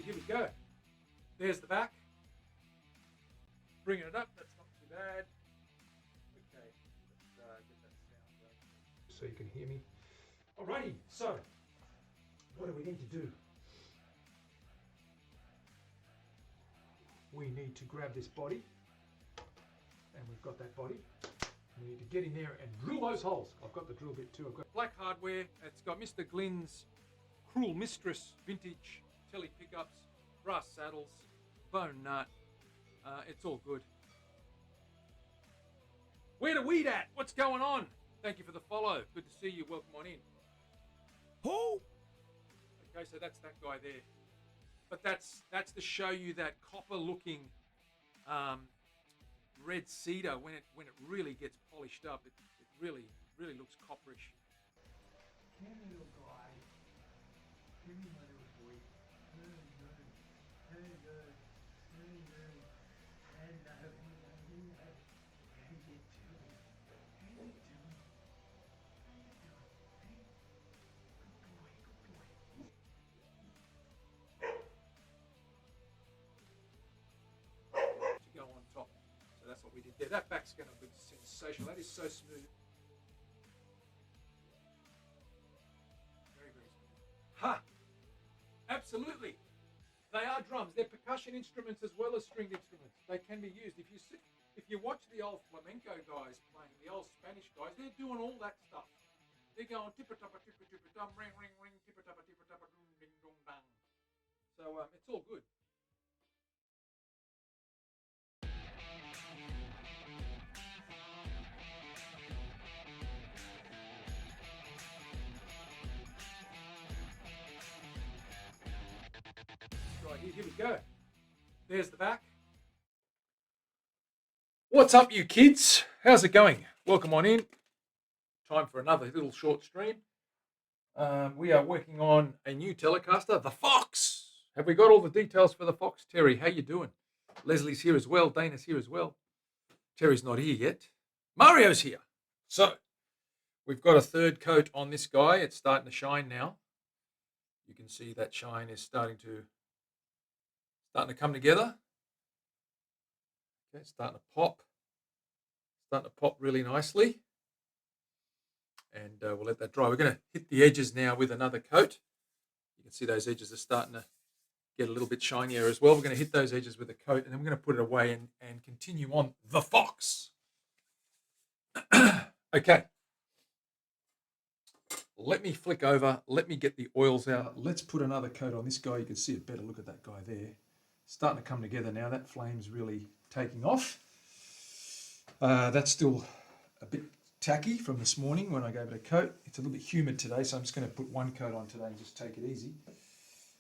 Here we go. There's the back. Bringing it up. That's not too bad. Okay, let's get that sound going so you can hear me. Alrighty, so what do we need to do? We need to grab this body, and we've got that body. We need to get in there and drill those holes. I've got the drill bit too. I've got black hardware. It's got Mr. Glynn's Cruel Mistress vintage telly pickups, brass saddles, bone nut. It's all good. Where the weed at? What's going on? Thank you for the follow. Good to see you. Welcome on in. Who? Okay, so that's that guy there. But that's to show you that copper-looking red cedar when it really gets polished up. It really looks copperish. Come here, little guy. Come here, my little boy. Hello. Hello. Hello. How you doing? To go on top. So that's what we did there. That back's going to be sensational. That is so smooth. Very smooth. Ha! Absolutely. They are drums. They're percussion instruments as well as stringed instruments. They can be used. If you watch the old flamenco guys playing, the old Spanish guys, they're doing all that stuff. They're going tippa-tappa, tippa-tippa-dum, ring, ring, ring, tippa-tappa, tippa-tappa, dum, ding, dong, bang. So it's all good. Right, here we go. There's the back. What's up, you kids? How's it going? Welcome on in. Time for another little short stream. We are working on a new Telecaster, the Fox. Have we got all the details for the Fox? Terry, how you doing? Leslie's here as well. Dana's here as well. Terry's not here yet. Mario's here. So we've got a third coat on this guy. It's starting to shine now. You can see that shine is starting to come together. Okay, it's starting to pop really nicely. And we'll let that dry. We're going to hit the edges now with another coat. You can see those edges are starting to get a little bit shinier as well. We're going to hit those edges with a coat, and then we're going to put it away and continue on the Fox. Okay. Let me flick over. Let me get the oils out. Let's put another coat on this guy. You can see it better. Look at that guy there. Starting to come together now. That flame's really taking off. That's still a bit tacky from this morning when I gave it a coat. It's a little bit humid today, so I'm just going to put one coat on today and just take it easy.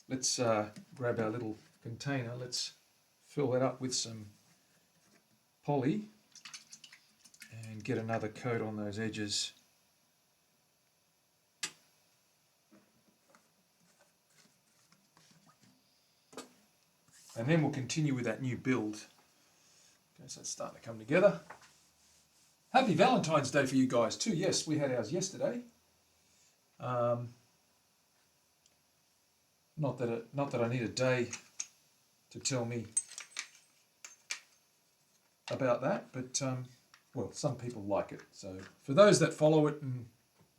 Let's grab our little container. Let's fill that up with some poly and get another coat on those edges. And then we'll continue with that new build. Okay, so it's starting to come together. Happy Valentine's Day for you guys too. Yes, we had ours yesterday. Not that I need a day to tell me about that, but well, some people like it. So for those that follow it and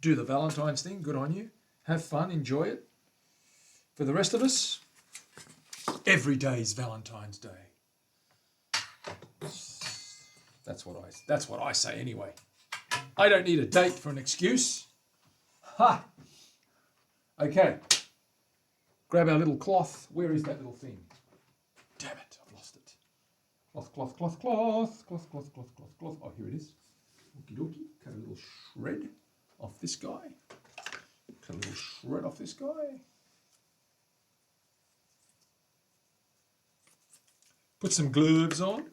do the Valentine's thing, good on you. Have fun, enjoy it. For the rest of us, every day is Valentine's Day. That's what I say anyway. I don't need a date for an excuse. Ha! Okay. Grab our little cloth. Where is that little thing? Damn it, I've lost it. Cloth. Oh, here it is. Okie dokie. Cut a little shred off this guy. Put some gloves on.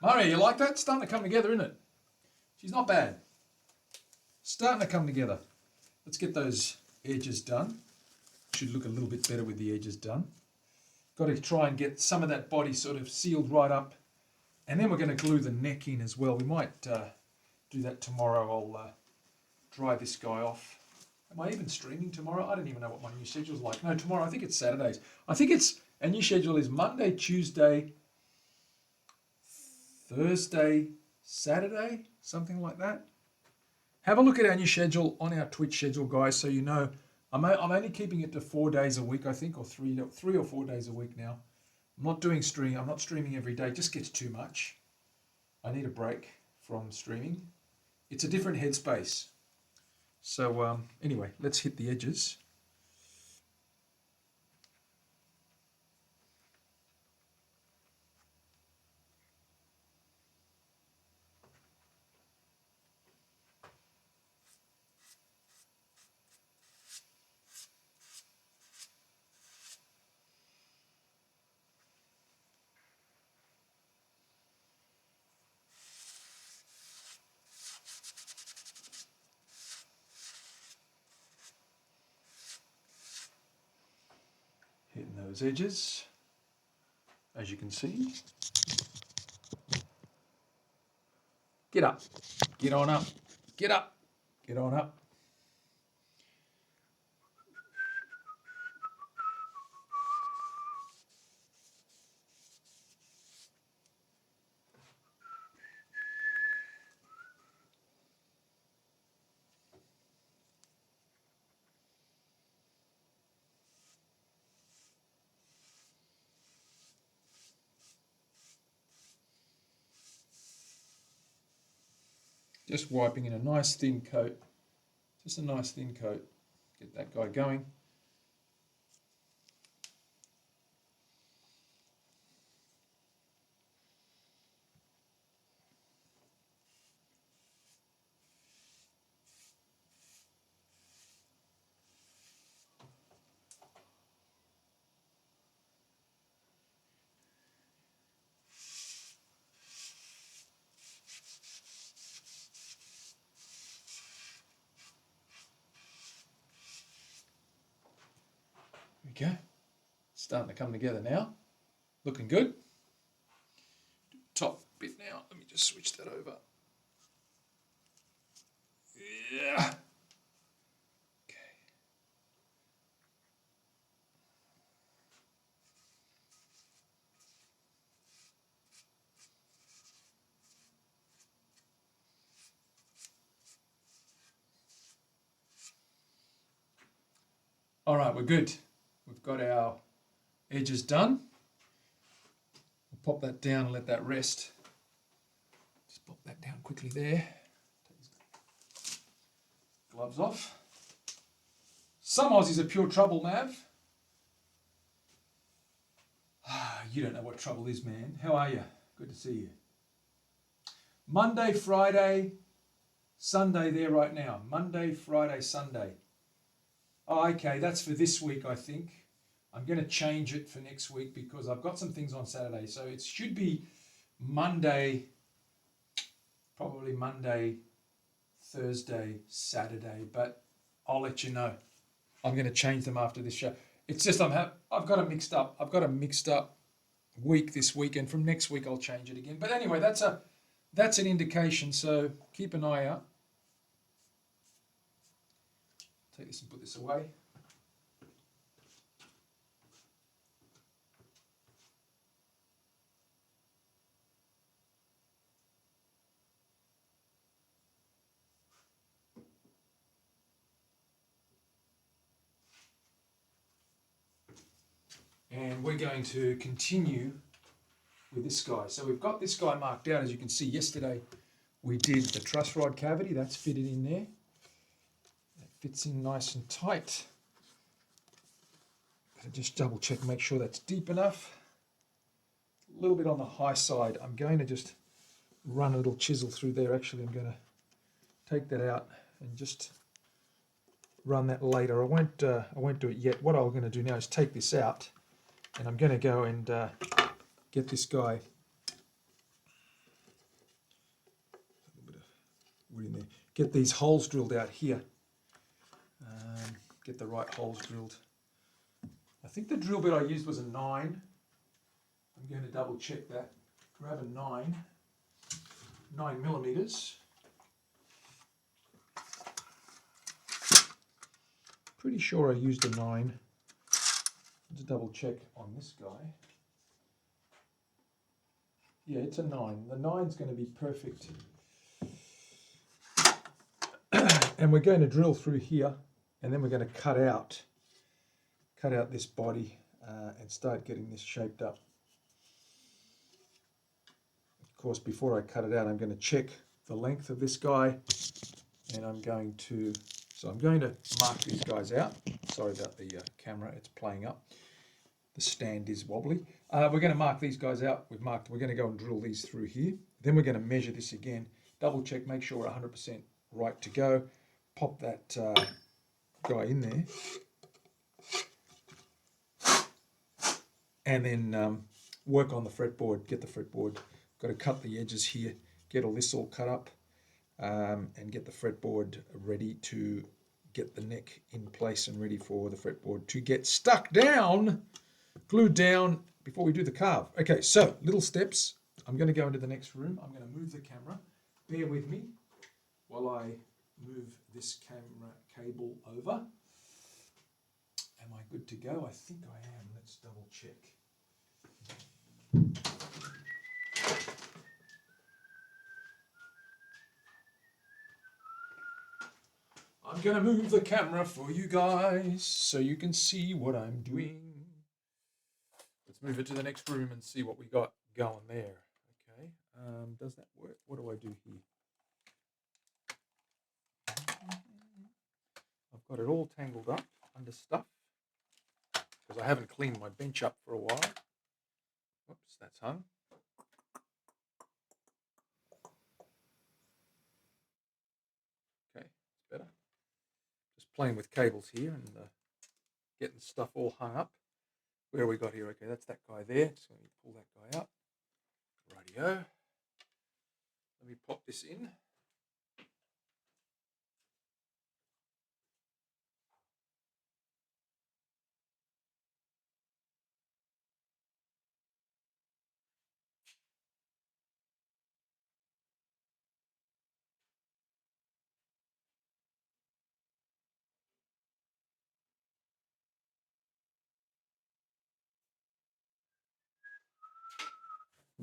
Mario, you like that? It's starting to come together, isn't it? She's not bad. Starting to come together. Let's get those edges done. Should look a little bit better with the edges done. Got to try and get some of that body sort of sealed right up. And then we're going to glue the neck in as well. We might do that tomorrow. dry this guy off. Am I even streaming tomorrow? I don't even know what my new schedule's like. No, tomorrow, I think it's Saturdays. I think it's, our new schedule is Monday, Tuesday, Thursday, Saturday, something like that. Have a look at our new schedule on our Twitch schedule, guys, so you know. I'm only keeping it to 4 days a week, I think, or three or 4 days a week now. I'm not streaming every day. It just gets too much. I need a break from streaming. It's a different headspace. So anyway, let's hit the edges. Hitting those edges, as you can see. Get up, get on up, get up, get on up. Just wiping in a nice thin coat. Just a nice thin coat. Get that guy going. There we go. Starting to come together now. Looking good. Top bit now. Let me just switch that over. Yeah. Okay. All right, we're good. We've got our edges done. We'll pop that down and let that rest. Just pop that down quickly there. Take gloves off. Some Aussies are pure trouble, Mav. You don't know what trouble is, man. How are you? Good to see you. Monday, Friday, Sunday there right now. Monday, Friday, Sunday. Oh, okay, that's for this week, I think. I'm going to change it for next week because I've got some things on Saturday. So it should be Monday, probably Monday, Thursday, Saturday, but I'll let you know. I'm going to change them after this show. It's just I've got a mixed up week this week, and from next week I'll change it again. But anyway, that's an indication, so keep an eye out. Take this and put this away. And we're going to continue with this guy. So we've got this guy marked out. As you can see, yesterday we did the truss rod cavity. That's fitted in there. That fits in nice and tight. Gotta just double check, make sure that's deep enough. A little bit on the high side. I'm going to just run a little chisel through there. Actually, I'm going to take that out and just run that later. I won't do it yet. What I'm going to do now is take this out, and I'm going to go and get this guy. A little bit of wood in there. Get these holes drilled out here. Get the right holes drilled. I think the drill bit I used was a 9. I'm going to double check that. Grab a 9 millimeters. pretty sure I used a 9. Let's double check on this guy. Yeah, it's a 9. The 9's going to be perfect. And we're going to drill through here, and then we're going to cut out this body and start getting this shaped up. Of course, before I cut it out, I'm going to check the length of this guy, and I'm going to mark these guys out. Sorry about the camera, it's playing up. The stand is wobbly. We're going to mark these guys out. We're going to go and drill these through here. Then we're going to measure this again, double check, make sure we're 100% right to go. Pop that guy in there. And then work on the fretboard, get the fretboard. Got to cut the edges here, get all this all cut up, and get the fretboard ready to get the neck in place and ready for the fretboard to get stuck down, glued down before we do the carve. Okay, so little steps. I'm going to go into the next room. I'm going to move the camera. Bear with me while I move this camera cable over. Am I good to go? I think I am. Let's double check. I'm going to move the camera for you guys so you can see what I'm doing. Let's move it to the next room and see what we got going there. Okay, does that work? What do I do here? I've got it all tangled up under stuff because I haven't cleaned my bench up for a while. Oops, that's hung. Okay, it's better. Just playing with cables here and getting stuff all hung up. Where have we got here? Okay, that's that guy there. Just going to pull that guy up. Rightio. Let me pop this in.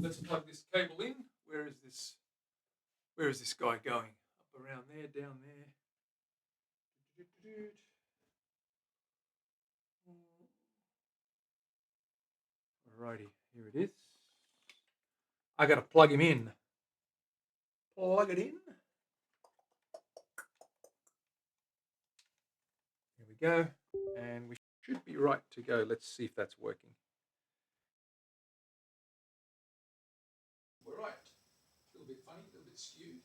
Let's plug this cable in. Where is this? Where is this guy going? Up around there, down there. Alrighty, here it is. I got to plug him in. Plug it in. Here we go. And we should be right to go. Let's see if that's working. We're right. A little bit funny, a little bit skewed.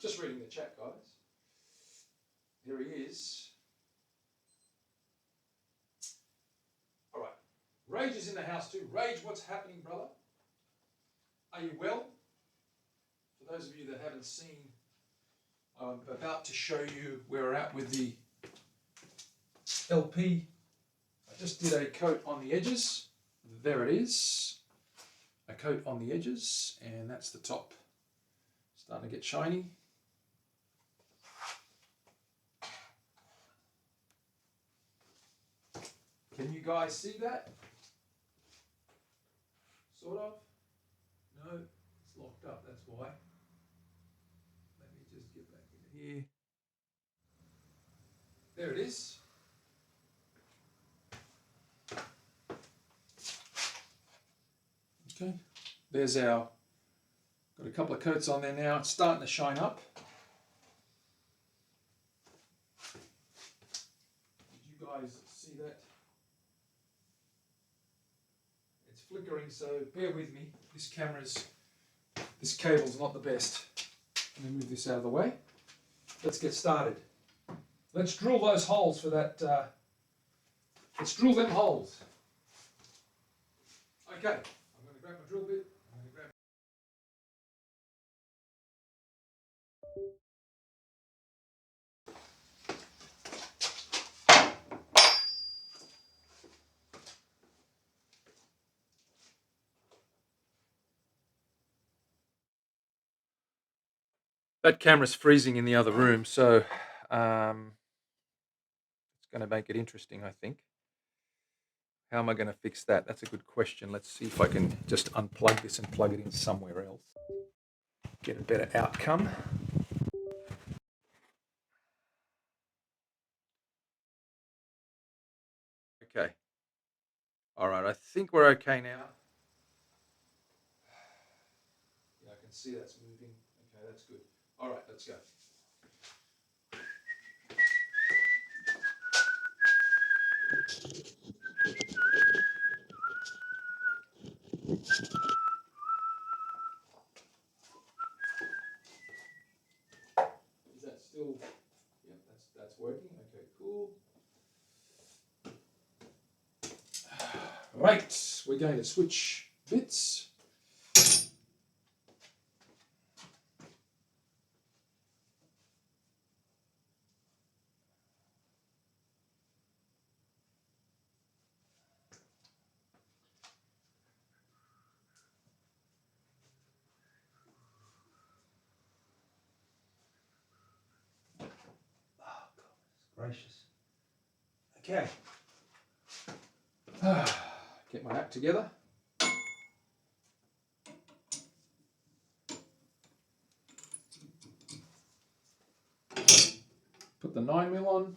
Just reading the chat, guys. Here he is. All right. Rage is in the house too. Rage, what's happening, brother? Are you well? For those of you that haven't seen, I'm about to show you where we're at with the LP. I just did a coat on the edges. There it is. A coat on the edges, and that's the top. Starting to get shiny. Can you guys see that? Sort of? No, it's locked up, that's why. Let me just get back in here. There it is. Okay, there's our, got a couple of coats on there now. It's starting to shine up. Did you guys see that? It's flickering, so bear with me. This cable's not the best. Let me move this out of the way. Let's get started. Let's drill those holes for that. Let's drill them holes. Okay, I'm going to grab my drill bit. That camera's freezing in the other room, so it's going to make it interesting, I think. How am I going to fix that? That's a good question. Let's see if I can just unplug this and plug it in somewhere else. Get a better outcome. Okay. All right, I think we're okay now. Yeah, I can see that's moving. Okay, that's good. All right, let's go. Is that still? Yeah, that's working. Okay, cool. Right, we're going to switch bits. Oh, goodness gracious. Okay. Get my act together. Put the 9mm on.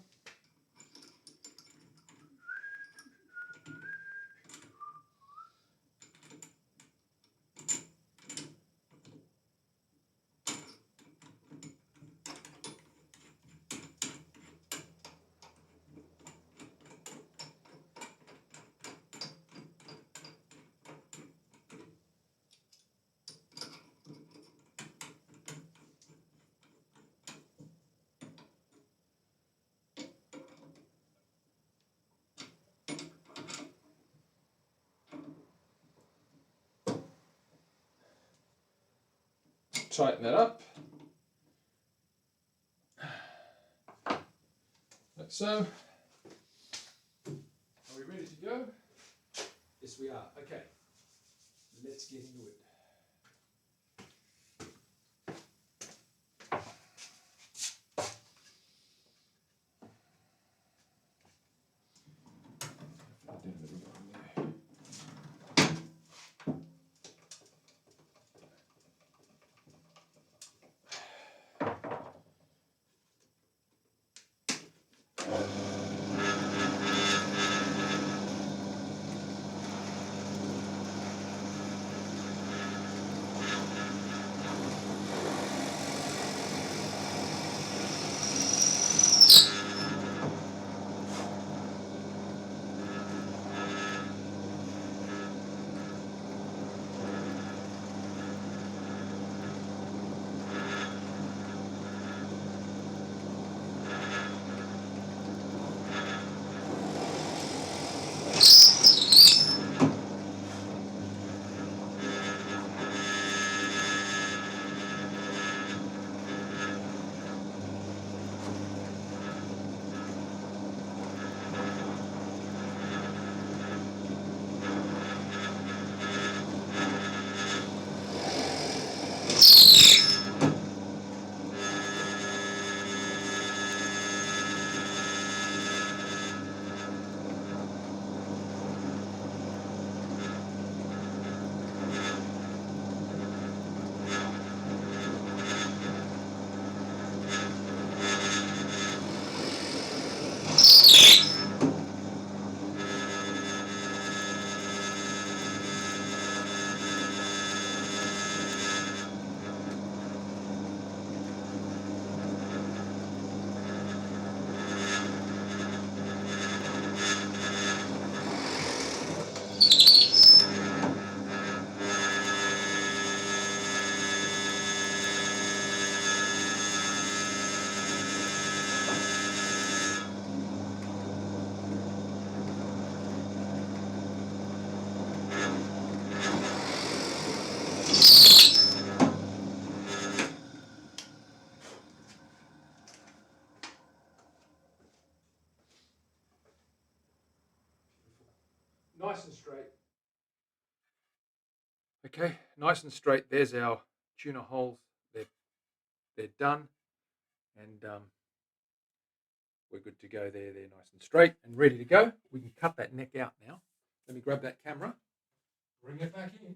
Tighten that up. Like so. Are we ready to go? Yes, we are. Okay. Let's get into it. Nice and straight. Okay, nice and straight. There's our tuner holes. They're they're done, and we're good to go there. They're nice and straight and ready to go. We can cut that neck out now. Let me grab that camera, bring it back in.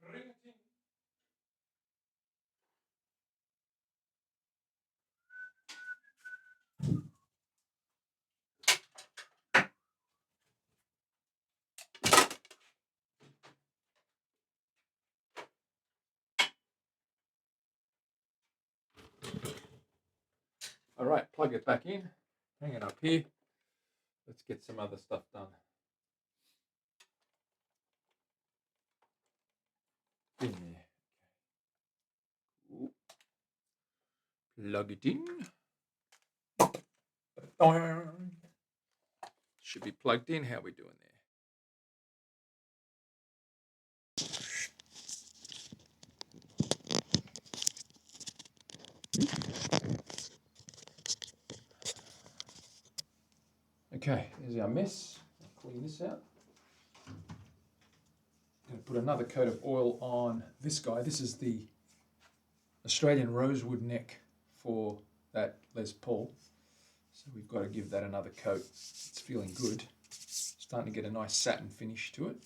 Bring it in. All right, plug it back in, hang it up here. Let's get some other stuff done. In there. Ooh. Plug it in. Should be plugged in. How are we doing there? Okay, here's our mess. I'll clean this out. I'm going to put another coat of oil on this guy. This is the Australian rosewood neck for that Les Paul. So we've got to give that another coat. It's feeling good. Starting to get a nice satin finish to it.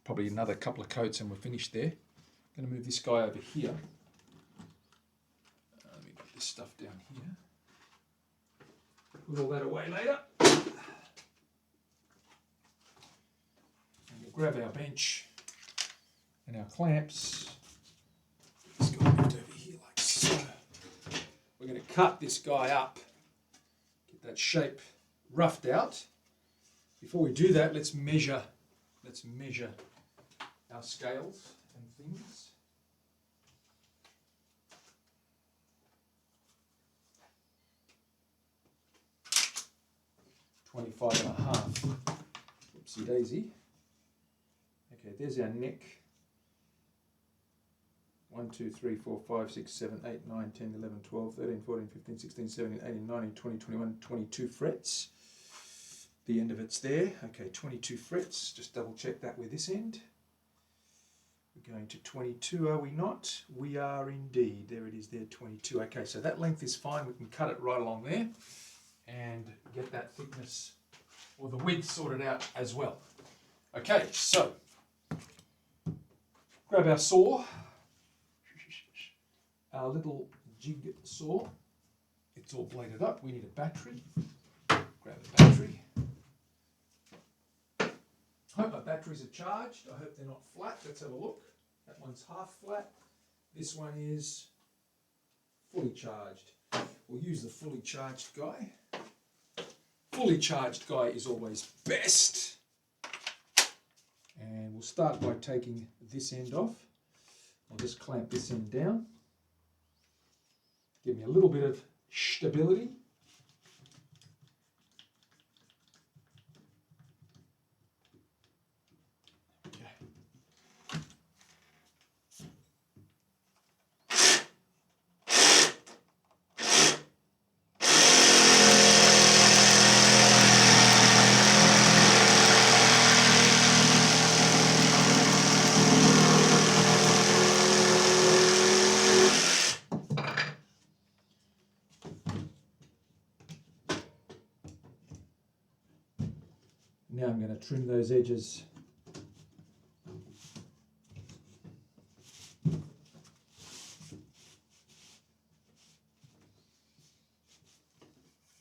Probably another couple of coats and we're finished there. I'm going to move this guy over here. Let me put this stuff down here. Put all that away later. And we'll grab our bench and our clamps. This guy moved over here like so. We're going to cut this guy up. Get that shape roughed out. Before we do that, let's measure our scales and things. $25.5. Whoopsie daisy. Okay, there's our neck. 1, 2, 3, 4, 5, 6, 7, 8, 9, 10, 11, 12, 13, 14, 15, 16, 17, 18, 19, 20, 21, 22 frets. The end of it's there. Okay, 22 frets. Just double check that with this end. We're going to 22, are we not? We are indeed. There it is there, 22. Okay, so that length is fine. We can cut it right along there and get that thickness or the width sorted out as well. Okay, so grab our saw, our little jig saw. It's all bladed up. We need a battery. Grab a battery. Hope my batteries are charged. I hope they're not flat. Let's have a look. That one's half flat. This one is fully charged. We'll use the fully charged guy. Fully charged guy is always best. And we'll start by taking this end off. I'll just clamp this end down. Give me a little bit of stability. Now I'm going to trim those edges.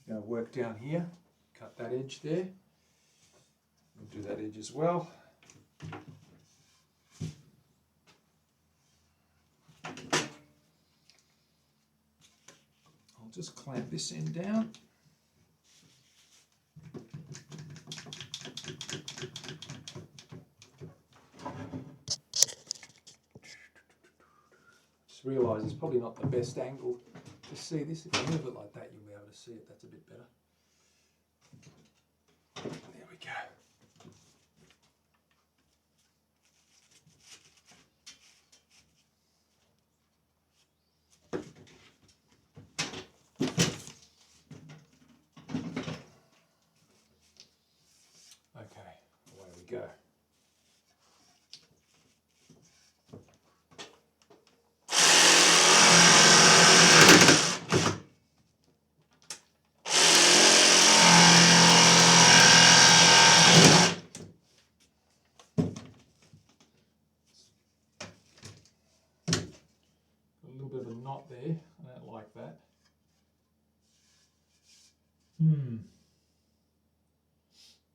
Going to work down here, cut that edge there. We'll do that edge as well. I'll just clamp this end down. Just realise it's probably not the best angle to see this. If I move it like that, you'll be able to see it. That's a bit better. There we go. we go. A little bit of a knot there. I don't like that.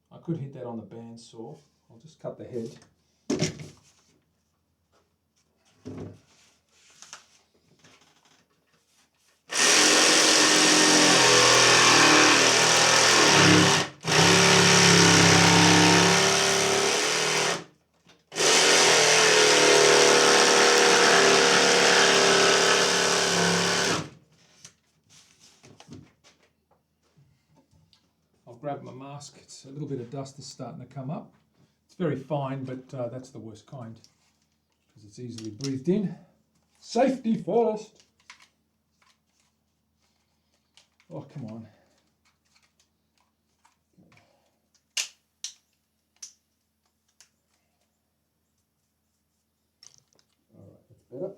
I could hit that on the bandsaw. I'll just cut the head. Grab my mask. It's a little bit of dust is starting to come up. It's very fine, but that's the worst kind because it's easily breathed in. Safety first. Oh, come on. All right, that's better.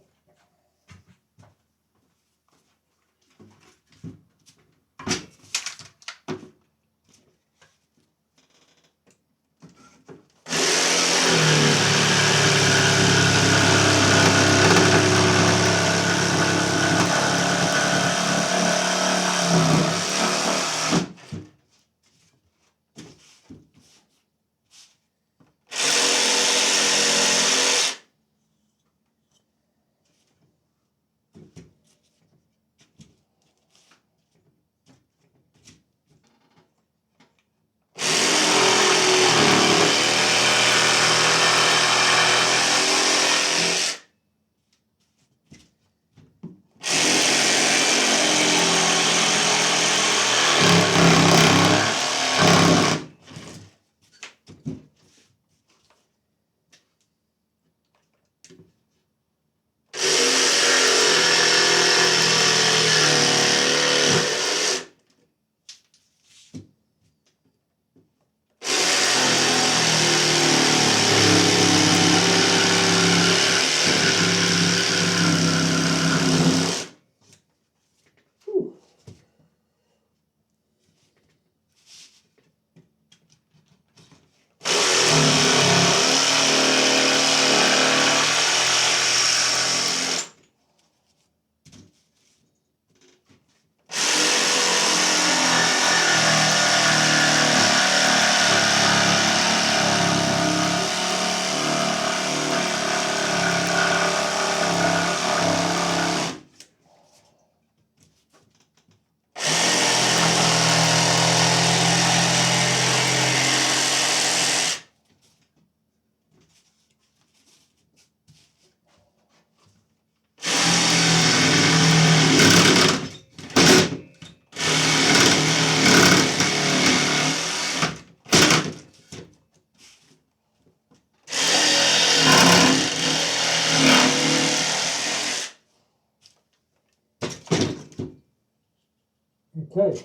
Okay.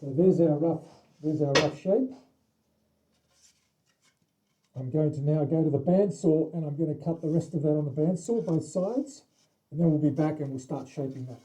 So there's our rough shape. I'm going to now go to the bandsaw and I'm going to cut the rest of that on the bandsaw, both sides, and then we'll be back and we'll start shaping that.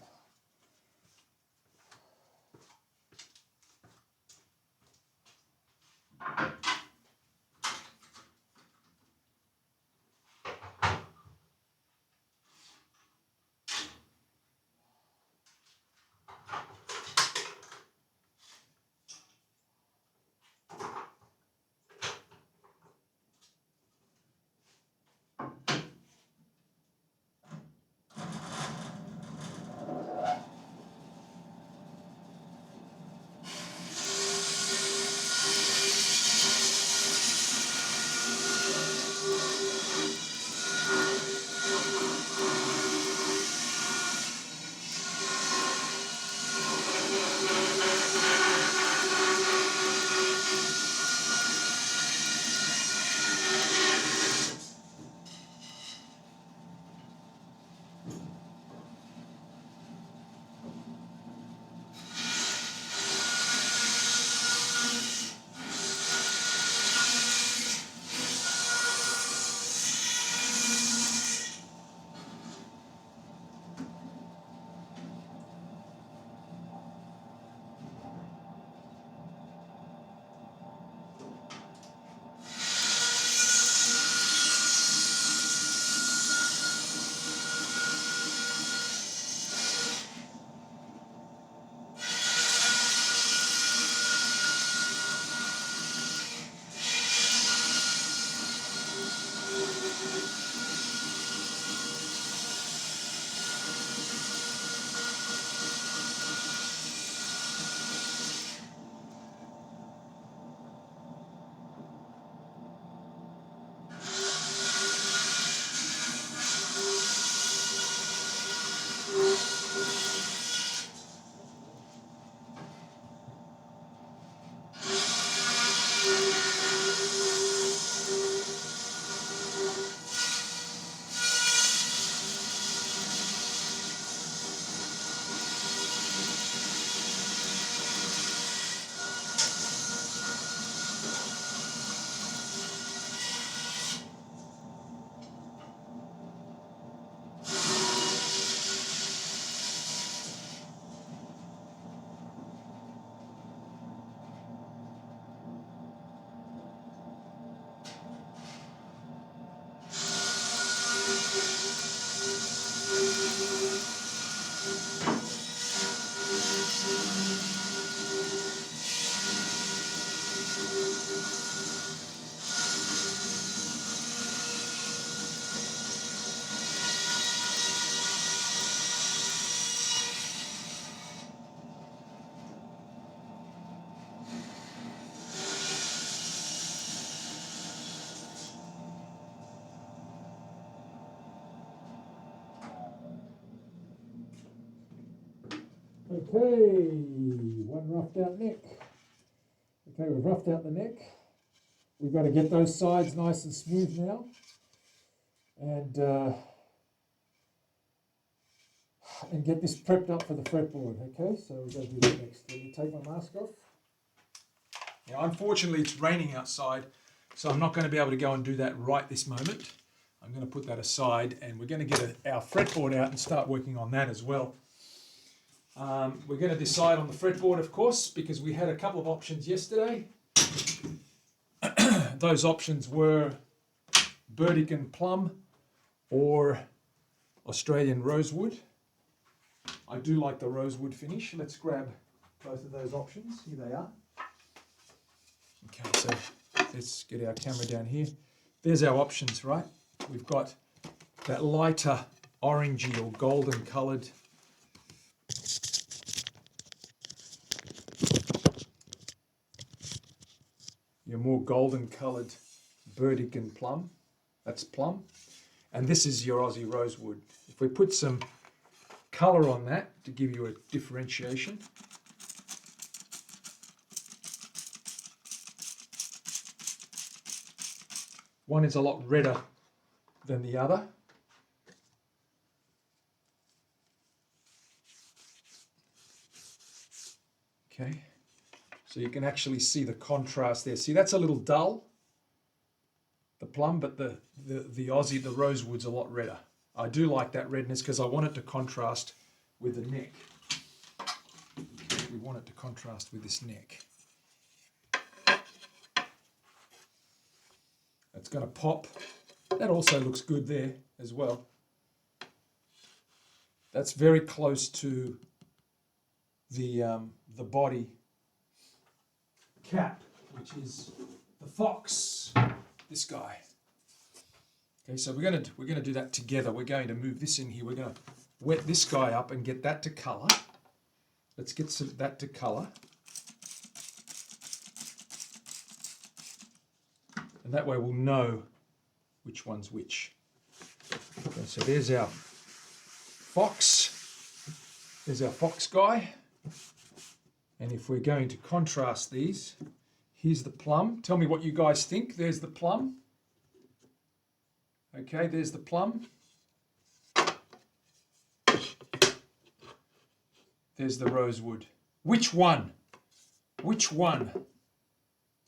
Okay, one roughed out neck. Okay, we've roughed out the neck. We've got to get those sides nice and smooth now. And get this prepped up for the fretboard. Okay, so we're going to do that next. Let me take my mask off. Now, unfortunately, it's raining outside, so I'm not going to be able to go and do that right this moment. I'm going to put that aside, and we're going to get our fretboard out and start working on that as well. We're going to decide on the fretboard, of course, because we had a couple of options yesterday. Those options were Burdick and Plum or Australian Rosewood. I do like the rosewood finish. Let's grab both of those options. Here they are. Okay, so let's get our camera down here. There's our options, right? We've got that lighter orangey or golden coloured your more golden coloured Burdick and Plum. That's Plum. And this is your Aussie Rosewood. If we put some colour on that to give you a differentiation. One is a lot redder than the other. Okay, so you can actually see the contrast there. See, that's a little dull, the plum, but the Aussie, the rosewood's a lot redder. I do like that redness because I want it to contrast with the neck. We want it to contrast with this neck. It's going to pop. That also looks good there as well. That's very close to the body cap, which is the fox. This guy. Okay, so we're going to do that together. We're going to move this in here. We're going to wet this guy up and get that to colour. Let's get that to colour. And that way we'll know which one's which. Okay, so there's our fox. There's our fox guy. And if we're going to contrast these, here's the plum. Tell me what you guys think. There's the plum. Okay, there's the plum. There's the rosewood. Which one? Which one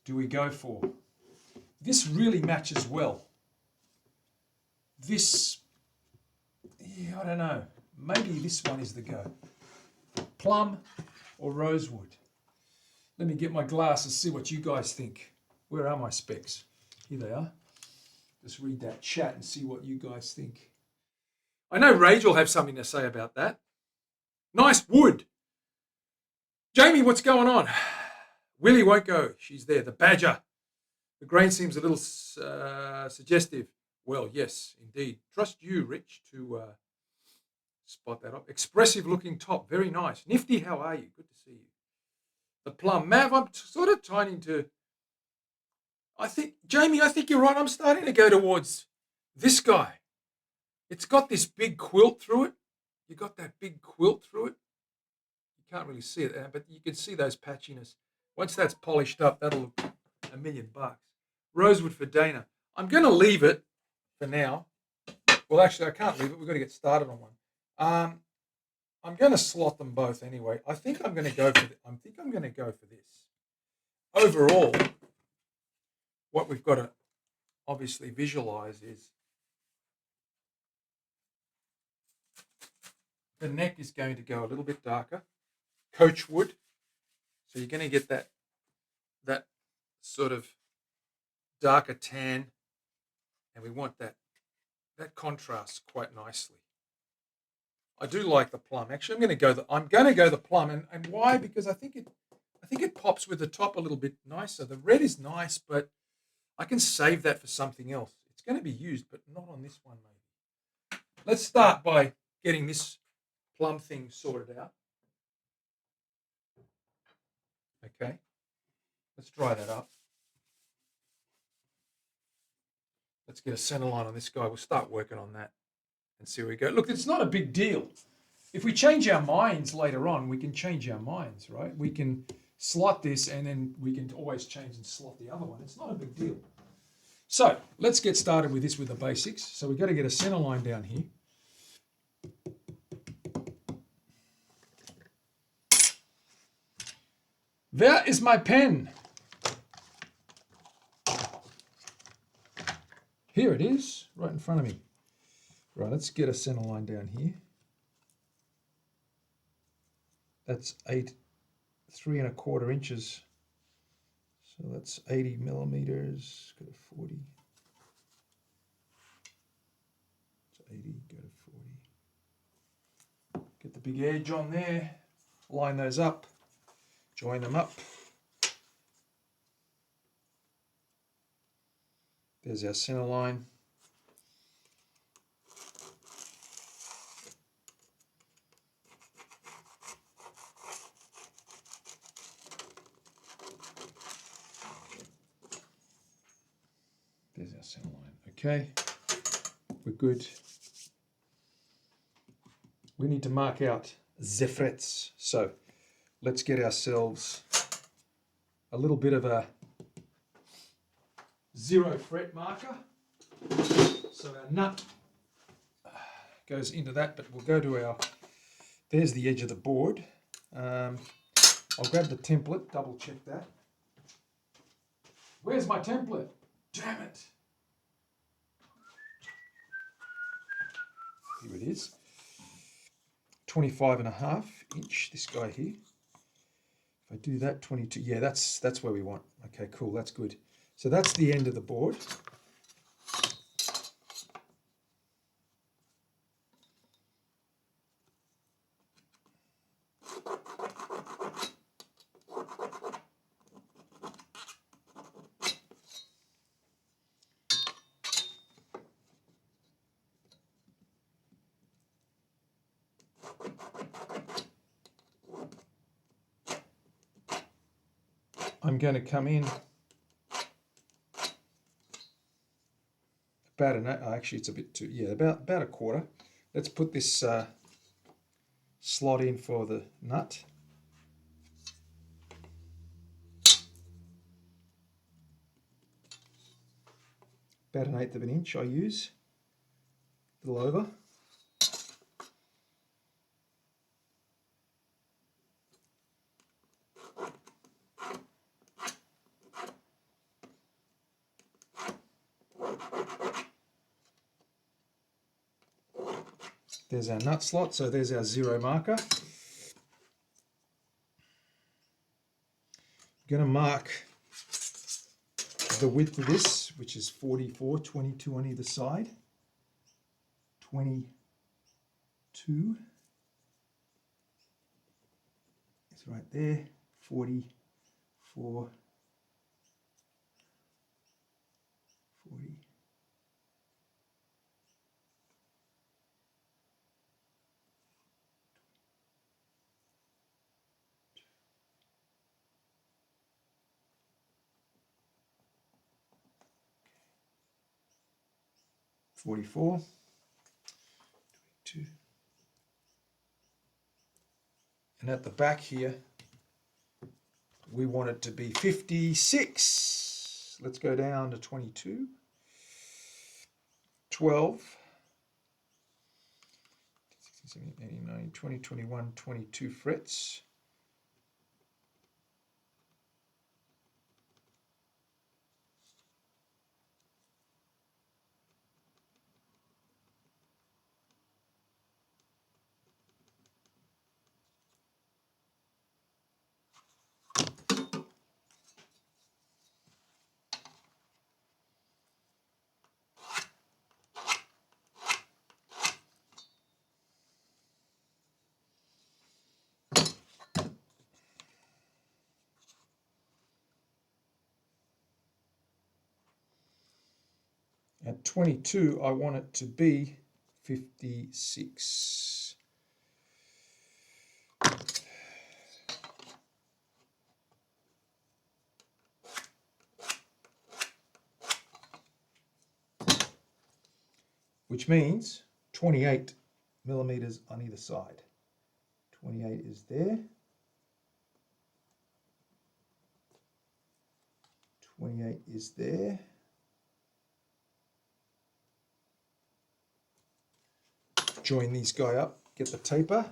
do we go for? This really matches well. This, yeah, I don't know. Maybe this one is the go. Plum or rosewood? Let me get my glasses, see what you guys think. Where are my specs? Here they are. Just read that chat and see what you guys think. I know Rage will have something to say about that. Nice wood. Jamie, what's going on? Willie won't go. She's there. The badger. The grain seems a little suggestive. Well, yes, indeed. Trust you, Rich, to spot that up. Expressive looking top. Very nice. Nifty, how are you? Good to see you. The plum. Mav, I'm sort of trying to... Jamie, I think you're right. I'm starting to go towards this guy. It's got this big quilt through it. You got that big quilt through it. You can't really see it, but you can see those patchiness. Once that's polished up, that'll look $1,000,000. Rosewood for Dana. I'm going to leave it for now. Well, actually, I can't leave it. We've got to get started on one. I'm going to slot them both anyway. I think I'm going to go for. This. Overall, what we've got to obviously visualize is the neck is going to go a little bit darker, coach wood. So you're going to get that sort of darker tan, and we want that contrasts quite nicely. I do like the plum. Actually, I'm going to go the plum, and why? Because I think it pops with the top a little bit nicer. The red is nice, but I can save that for something else. It's going to be used, but not on this one, maybe. Let's start by getting this plum thing sorted out. Okay, let's dry that up. Let's get a center line on this guy. We'll start working on that and see where we go. Look, it's not a big deal. if we change our minds later on, we can change our minds, right? We can slot this and then we can always change and slot the other one. It's not a big deal. So let's get started with this with the basics. So we've got to get a center line down here. Where is my pen? Here it is, right in front of me. Right, let's get a center line down here. That's 3 1/4 inches. So that's 80 millimeters. Go to 40. So 80, go to 40. Get the big edge on there. Line those up. Join them up. There's our center line. There's our center line. Okay, we're good. We need to mark out the frets. So let's get ourselves a little bit of a 0 fret marker. So our nut goes into that, but we'll go to our, there's the edge of the board. I'll grab the template, double check that. Where's my template? Damn it. Here it is. 25 1/2 inch, this guy here. If I do that, 22, yeah, that's where we want. Okay, cool, that's good. So that's the end of the board. I'm going to come in about an, actually it's a bit too, yeah, about 1/4. Let's put this slot in for the nut. About 1/8 inch I use, a little over. There's our nut slot, so there's our 0 marker. I'm going to mark the width of this, which is 44, 22 on either side. 22. It's right there. 44. 40. 44, 22, and at the back here we want it to be 56. Let's go down to 22, 12, 16, 17, 18, 19, 20, 21, 22 frets. At 22, I want it to be 56. Which means 28 millimeters on either side. 28 is there. 28 is there. Join these guys up, get the taper.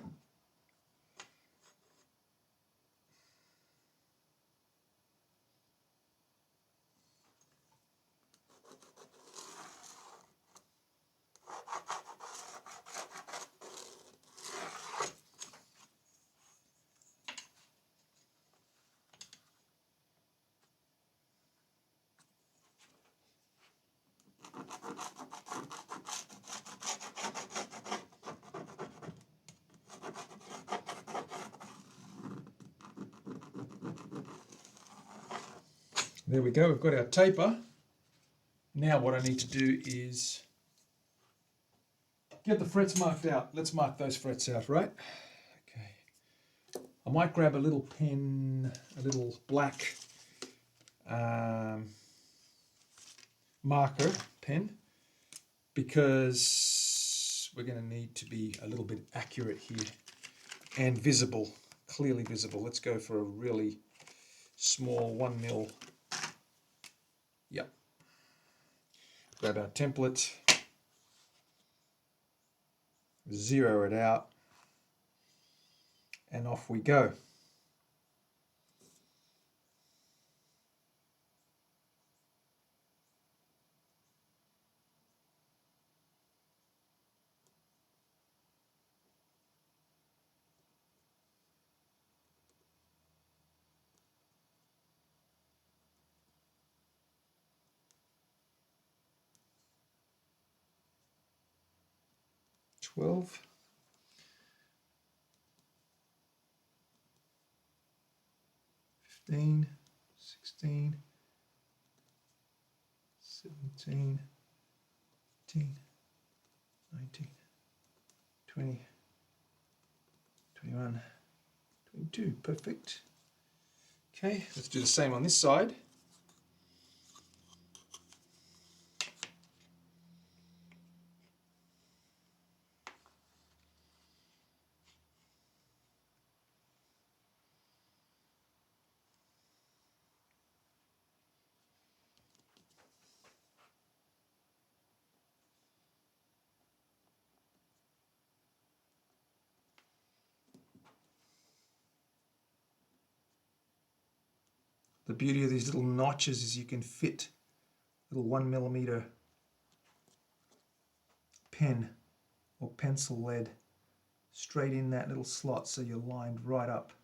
There we go, we've got our taper. Now what I need to do is get the frets marked out. Let's mark those frets out, right? Okay. I might grab a little pen, a little black marker pen, because we're going to need to be a little bit accurate here and visible, clearly visible. Let's go for a really small 1mm. Yep. Grab our template, zero it out, and off we go. $12. 15, 16, 17, 18, 19, 20, 21, 22. Perfect. Okay, let's do the same on this side. The beauty of these little notches is you can fit little 1mm pen or pencil lead straight in that little slot, so you're lined right up.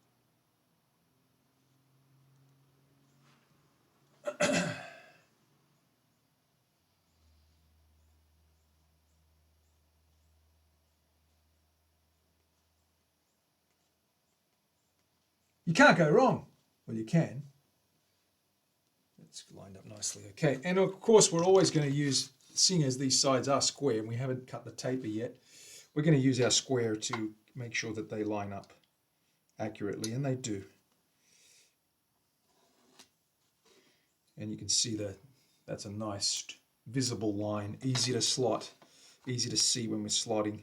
You can't go wrong. Well, you can. It's lined up nicely. Okay, and of course we're always going to use, seeing as these sides are square and we haven't cut the taper yet, we're going to use our square to make sure that they line up accurately, and they do. And you can see that that's a nice visible line, easy to slot, easy to see when we're slotting.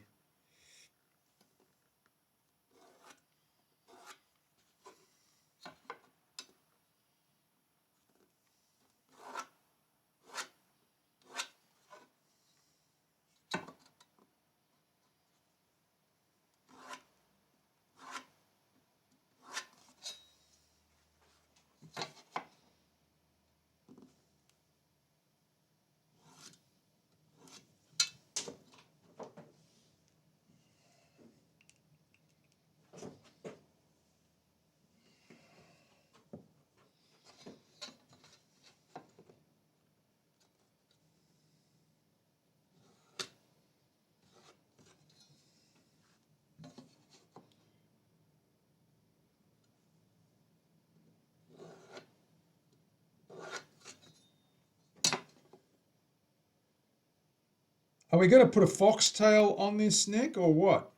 Are we going to put a foxtail on this neck or what?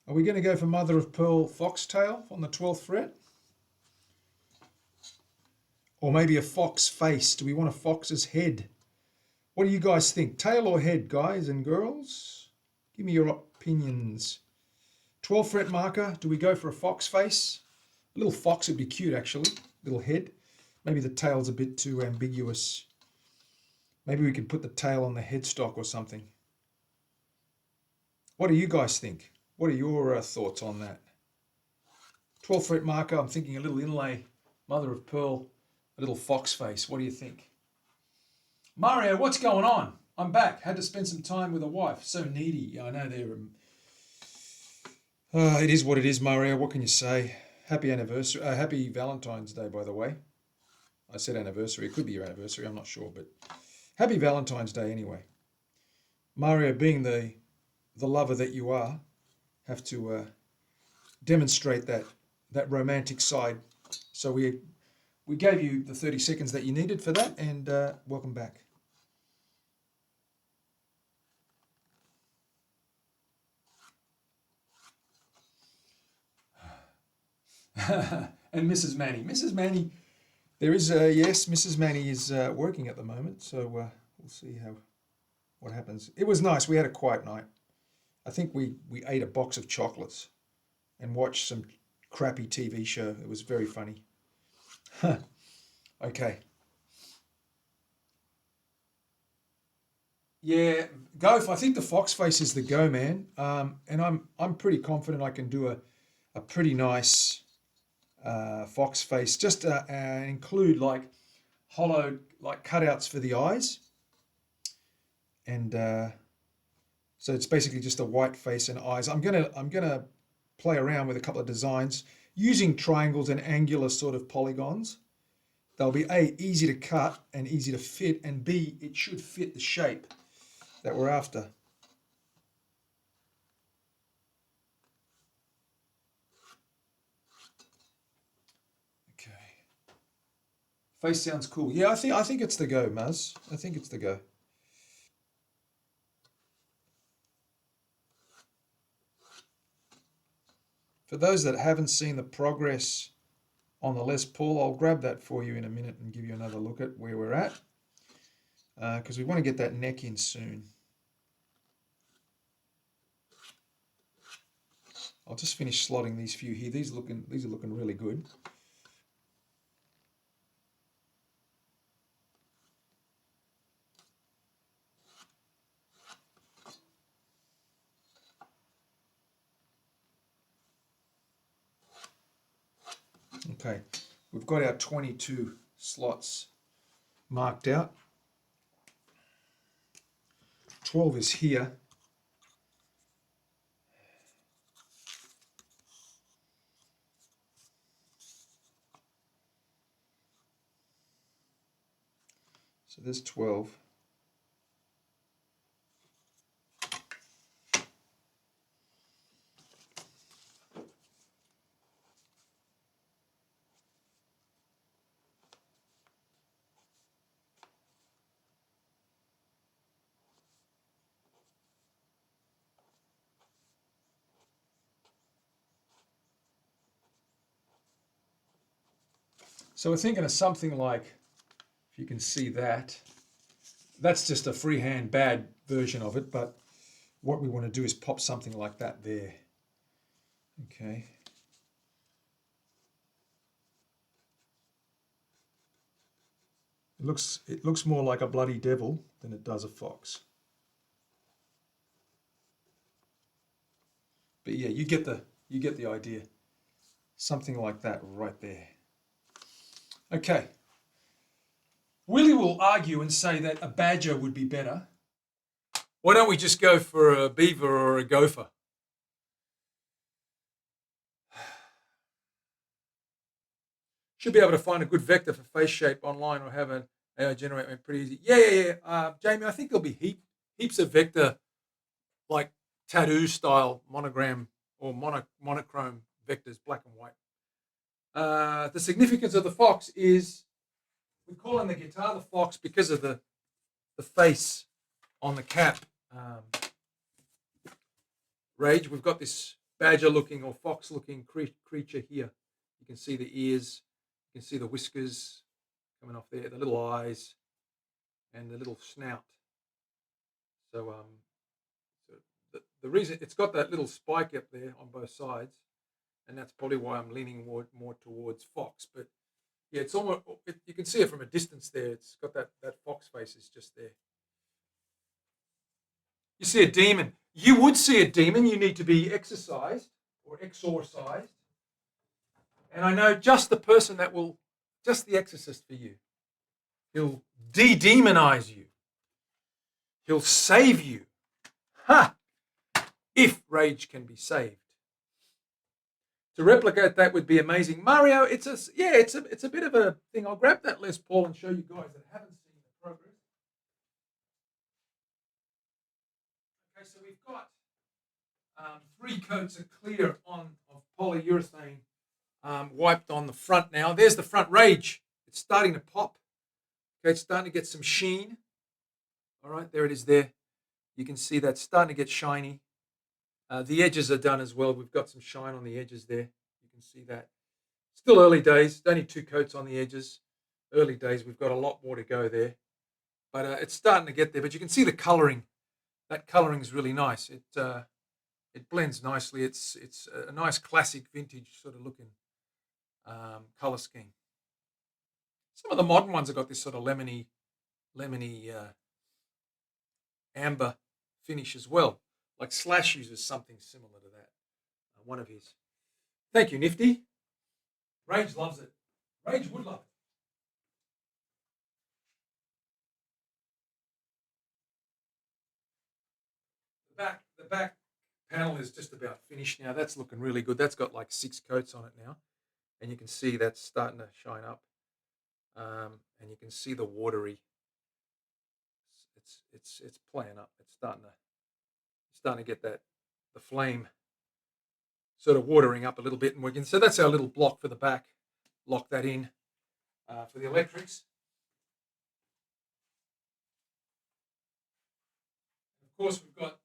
Are we going to go for mother of pearl foxtail on the 12th fret? Or maybe a fox face? Do we want a fox's head? What do you guys think? Tail or head, guys and girls? Give me your opinions. 12 fret marker. Do we go for a fox face? A little fox would be cute, actually. Little head. Maybe the tail's a bit too ambiguous. Maybe we could put the tail on the headstock or something. What do you guys think? What are your thoughts on that? 12 fret marker, I'm thinking a little inlay, mother of pearl, a little fox face. What do you think? Mario, what's going on? I'm back. Had to spend some time with a wife. So needy. I know they're... it is what it is, Mario. What can you say? Happy anniversary. Happy Valentine's Day, by the way. I said anniversary. It could be your anniversary. I'm not sure, but happy Valentine's Day anyway. Mario, being the lover that you are, have to demonstrate that romantic side. So we gave you the 30 seconds that you needed for that, and welcome back. And Mrs. Manny. Mrs. Manny, there is yes, Mrs. Manny is working at the moment, so we'll see what happens. It was nice. We had a quiet night. I think we ate a box of chocolates and watched some crappy TV show. It was very funny. Okay. Yeah, go. I think the fox face is the go, man. And I'm pretty confident I can do a pretty nice fox face. Just include like hollowed like cutouts for the eyes, and so it's basically just a white face and eyes. I'm gonna play around with a couple of designs using triangles and angular sort of polygons. They'll be A, easy to cut and easy to fit, and B, it should fit the shape that we're after. Okay. Face sounds cool. Yeah, I think it's the go, Maz. I think it's the go. For those that haven't seen the progress on the Les Paul, I'll grab that for you in a minute and give you another look at where we're at, because we want to get that neck in soon. I'll just finish slotting these few here. These are looking really good. Okay, we've got our 22 slots marked out. 12 is here. So there's 12. So we're thinking of something like, if you can see that, that's just a freehand bad version of it, but what we want to do is pop something like that there. Okay. It looks more like a bloody devil than it does a fox. But yeah, you get the idea. Something like that right there. Okay. Willie will argue and say that a badger would be better. Why don't we just go for a beaver or a gopher? Should be able to find a good vector for face shape online or have an AI generate one pretty easy. Yeah. Jamie, I think there'll be heaps of vector, like tattoo style monogram or monochrome vectors, black and white. The significance of the fox is we call in the guitar the fox because of the face on the cap. Rage, we've got this badger looking or fox looking creature here. You can see the ears, you can see the whiskers coming off there, the little eyes, and the little snout. So, the the reason it's got that little spike up there on both sides, and that's probably why I'm leaning more towards fox. But yeah, it's almost you can see it from a distance there. It's got that fox face is just there. You see a demon. You would see a demon. You need to be exorcised or exorcised. And I know just the person that will, just the exorcist for you. He'll de-demonize you. He'll save you. Ha! If rage can be saved. To replicate that would be amazing. Mario, it's a bit of a thing. I'll grab that Les Paul and show you guys that haven't seen the progress. Okay, so we've got 3 coats of clear of polyurethane wiped on the front now. There's the front rage. It's starting to pop. Okay, it's starting to get some sheen. All right, there it is there. You can see that's starting to get shiny. The edges are done as well. We've got some shine on the edges there. You can see that. Still early days. Only 2 coats on the edges. Early days. We've got a lot more to go there. But it's starting to get there. But you can see the colouring. That colouring is really nice. It blends nicely. It's a nice classic vintage sort of looking colour scheme. Some of the modern ones have got this sort of lemony amber finish as well. Like Slash uses something similar to that. One of his. Thank you, Nifty. Rage loves it. Rage would love it. The back panel is just about finished now. That's looking really good. That's got like 6 coats on it now, and you can see that's starting to shine up. And you can see the watery. It's playing up. It's starting to get the flame sort of watering up a little bit, and we can. So that's our little block for the back. Lock that in for the electrics. Of course, we've got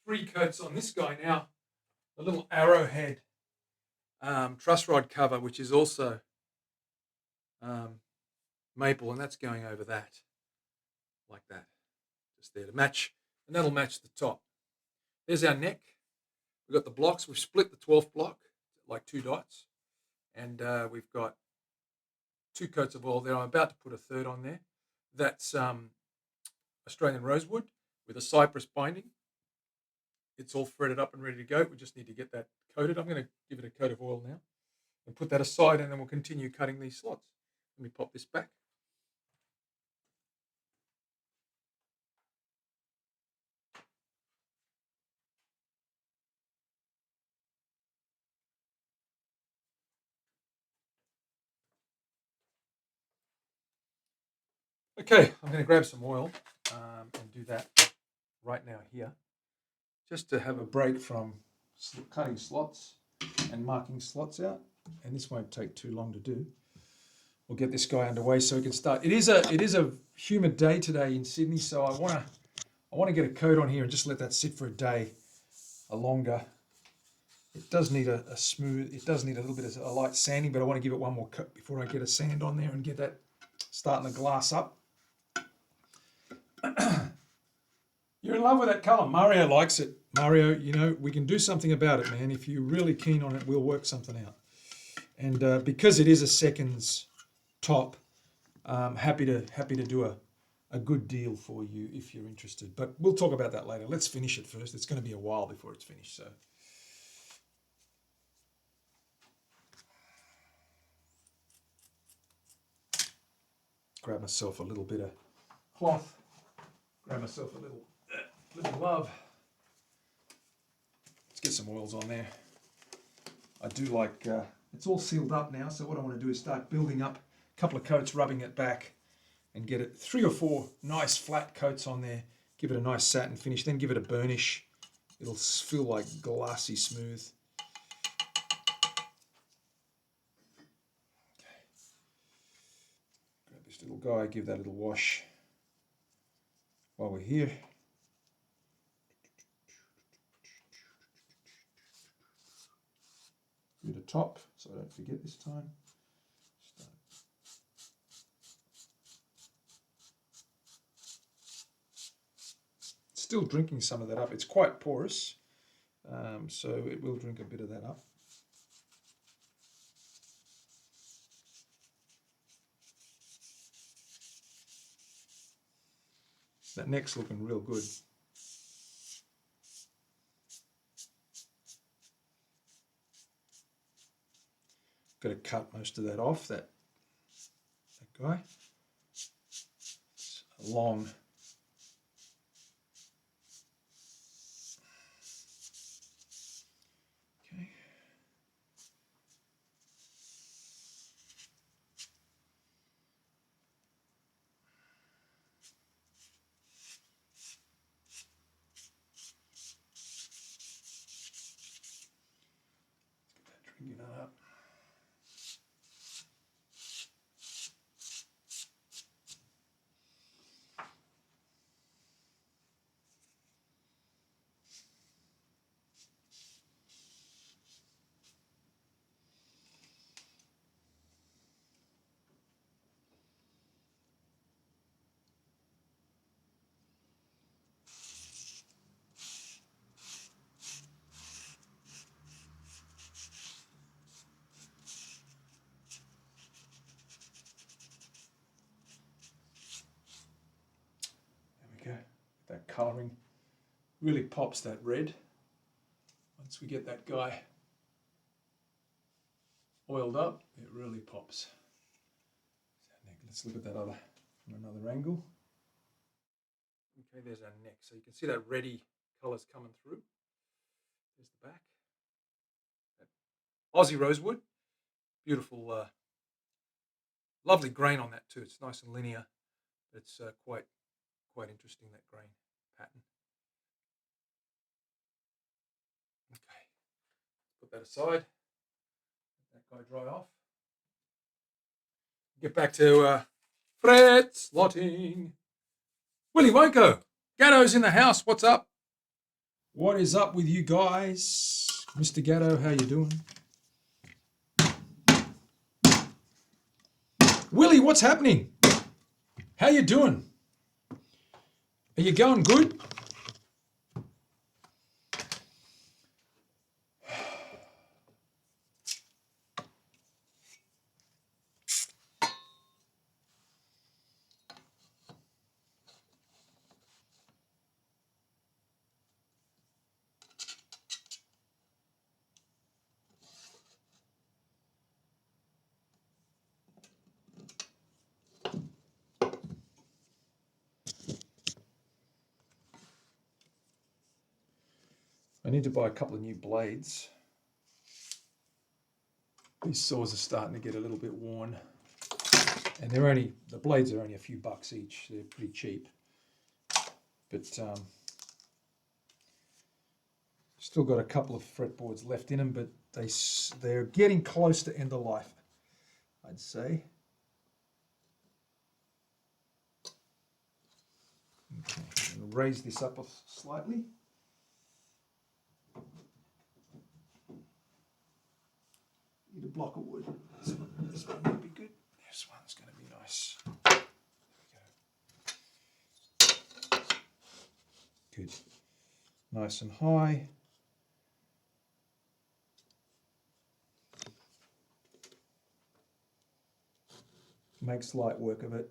3 coats on this guy now. The little arrowhead truss rod cover, which is also maple, and that's going over that, like that, just there to match, and that'll match the top. There's our neck. We've got the blocks. We've split the 12th block, like 2 dots, and we've got 2 coats of oil there. I'm about to put a third on there. That's Australian rosewood with a cypress binding. It's all threaded up and ready to go. We just need to get that coated. I'm going to give it a coat of oil now and put that aside, and then we'll continue cutting these slots. Let me pop this back. Okay, I'm going to grab some oil and do that right now here, just to have a break from cutting slots and marking slots out. And this won't take too long to do. We'll get this guy underway so we can start. It is a humid day today in Sydney, so I want to get a coat on here and just let that sit for a day, longer. It does need a smooth. It does need a little bit of a light sanding, but I want to give it one more coat before I get a sand on there and get that starting to glass up. You're in love with that colour. Mario likes it. Mario, you know, we can do something about it, man. If you're really keen on it, we'll work something out. And because it is a seconds top, happy to do a good deal for you if you're interested. But we'll talk about that later. Let's finish it first. It's going to be a while before it's finished. So. Grab myself a little bit of cloth. Grab myself a little glove. Let's get some oils on there. I do like, it's all sealed up now, so what I want to do is start building up a couple of coats, rubbing it back, and get it 3 or 4 nice flat coats on there. Give it a nice satin finish, then give it a burnish. It'll feel like glassy smooth. Okay. Grab this little guy, give that a little wash while we're here. Do the top so I don't forget this time. Still drinking some of that up. It's quite porous. so it will drink a bit of that up. That neck's looking real good. Got to cut most of that off, that guy. It's a long. Okay. Drinking that up. There we go. That colouring really pops that red. Once we get that guy oiled up, it really pops. Let's look at that other from another angle. Okay, there's our neck. So you can see that reddy colours coming through. There's the back. That Aussie rosewood. Beautiful, lovely grain on that too. It's nice and linear. It's quite interesting, that grain pattern. Okay, put that aside. Let that guy dry off. Get back to Fred slotting. Willie Wonko, Gatto's in the house. What's up? What is up with you guys? Mr. Gatto, how you doing? Willie, what's happening? How you doing? Are you going good? I need to buy a couple of new blades. These saws are starting to get a little bit worn. And the blades are only a few bucks each. They're pretty cheap. But still got a couple of fretboards left in them, but they're getting close to end of life, I'd say. Okay, I'm going to raise this up slightly. Need a block of wood. This one might be good. This one's going to be nice. There we go. Good. Nice and high. Makes light work of it.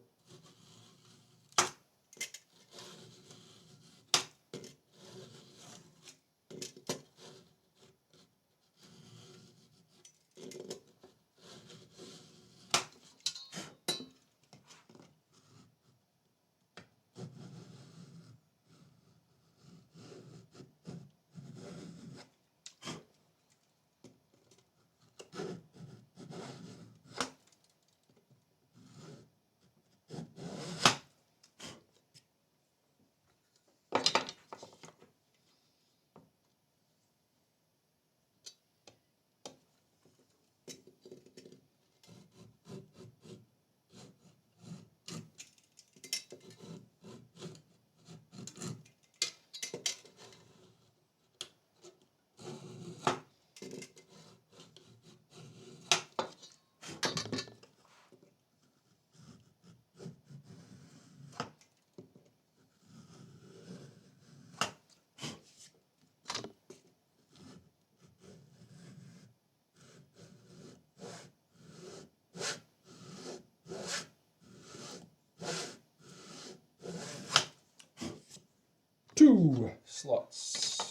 slots.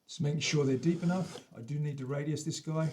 Just making sure they're deep enough. I do need to radius this guy.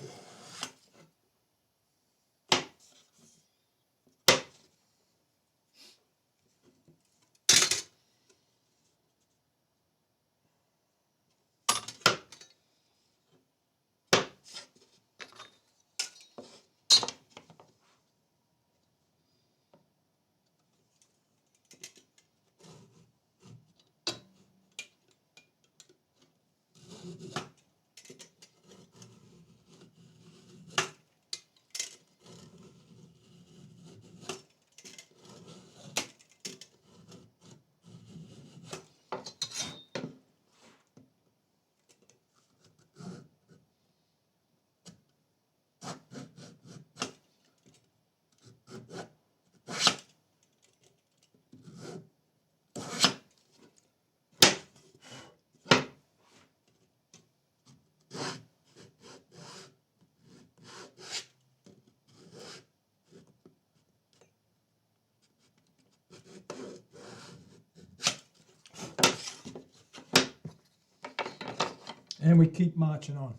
And we keep marching on.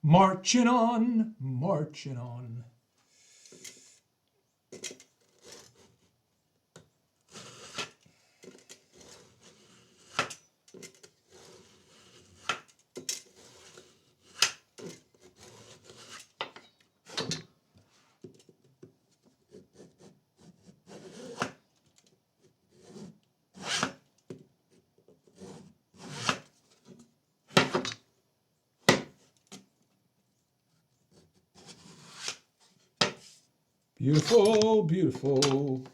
Marching on, marching on. Beautiful, beautiful.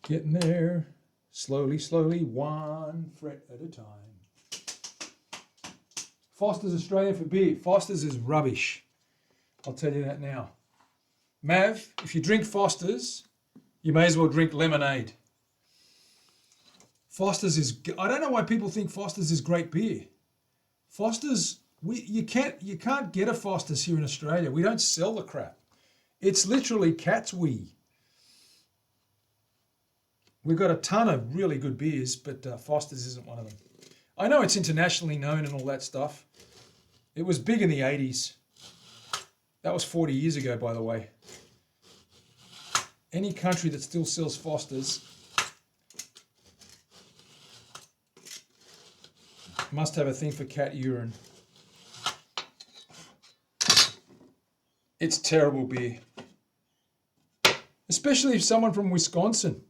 Getting there, slowly, slowly, one fret at a time. Foster's Australian for beer. Foster's is rubbish. I'll tell you that now. Mav, if you drink Foster's, you may as well drink lemonade. Foster's is, I don't know why people think Foster's is great beer. Foster's, you can't get a Foster's here in Australia. We don't sell the crap. It's literally cat's wee. We've got a ton of really good beers, but Foster's isn't one of them. I know it's internationally known and all that stuff. It was big in the 80s. That was 40 years ago, by the way. Any country that still sells Foster's must have a thing for cat urine. It's terrible beer. Especially if someone from Wisconsin.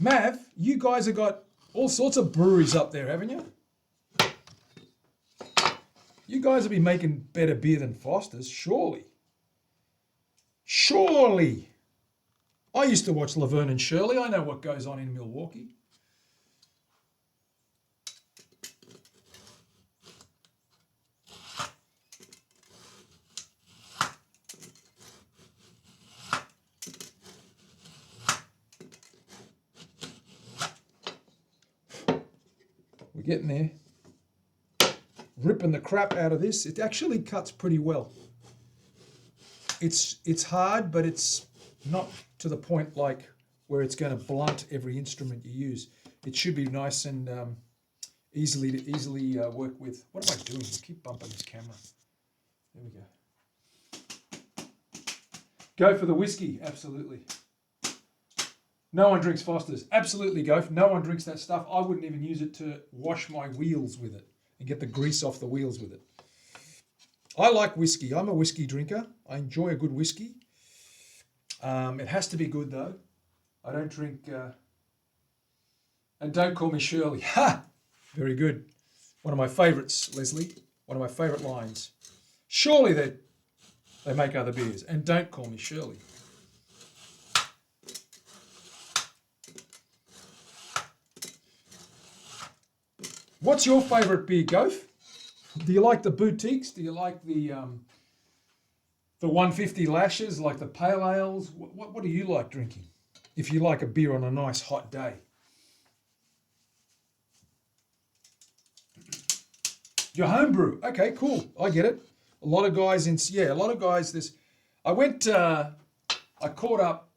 Mav, you guys have got all sorts of breweries up there, haven't you? You guys will be making better beer than Foster's, surely. Surely. I used to watch Laverne and Shirley. I know what goes on in Milwaukee. getting there. Ripping the crap out of this. It actually cuts pretty well. It's hard, but it's not to the point like where it's going to blunt every instrument you use. It should be nice and easily work with. What am I doing? I keep bumping this camera. There we go. Go for the whiskey, absolutely. No one drinks Foster's. Absolutely, go. No one drinks that stuff. I wouldn't even use it to wash my wheels with it and get the grease off the wheels with it. I like whiskey. I'm a whiskey drinker. I enjoy a good whiskey. It has to be good, though. I don't drink... and don't call me Shirley. Ha! Very good. One of my favourites, Leslie. One of my favourite lines. Surely they make other beers. And don't call me Shirley. What's your favourite beer, Goaf? Do you like the boutiques? Do you like the 150 lashes, like the pale ales? What do you like drinking? If you like a beer on a nice hot day. Your homebrew. Okay, cool. I get it. A lot of guys I caught up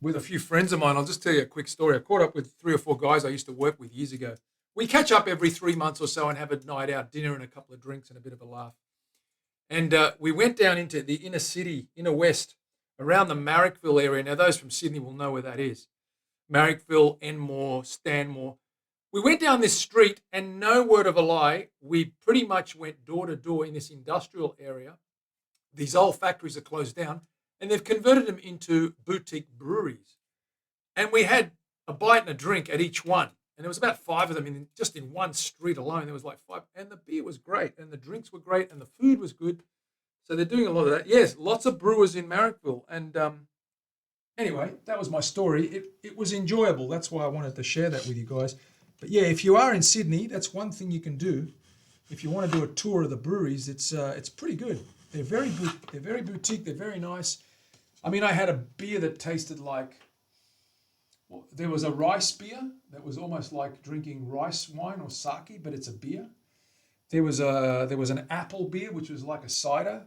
with a few friends of mine. I'll just tell you a quick story. I caught up with 3 or 4 guys I used to work with years ago. We catch up every 3 months or so and have a night out, dinner and a couple of drinks and a bit of a laugh. And we went down into the inner city, inner west, around the Marrickville area. Now, those from Sydney will know where that is. Marrickville, Enmore, Stanmore. We went down this street and no word of a lie, we pretty much went door to door in this industrial area. These old factories are closed down and they've converted them into boutique breweries. And we had a bite and a drink at each one. And there was about 5 of them just in one street alone. There was like 5. And the beer was great. And the drinks were great. And the food was good. So they're doing a lot of that. Yes, lots of brewers in Marrickville. And anyway, that was my story. It was enjoyable. That's why I wanted to share that with you guys. But yeah, if you are in Sydney, that's one thing you can do. If you want to do a tour of the breweries, it's pretty good. They're very boutique. They're very nice. I mean, I had a beer that tasted like... Well, there was a rice beer that was almost like drinking rice wine or sake, but it's a beer. There was an apple beer, which was like a cider,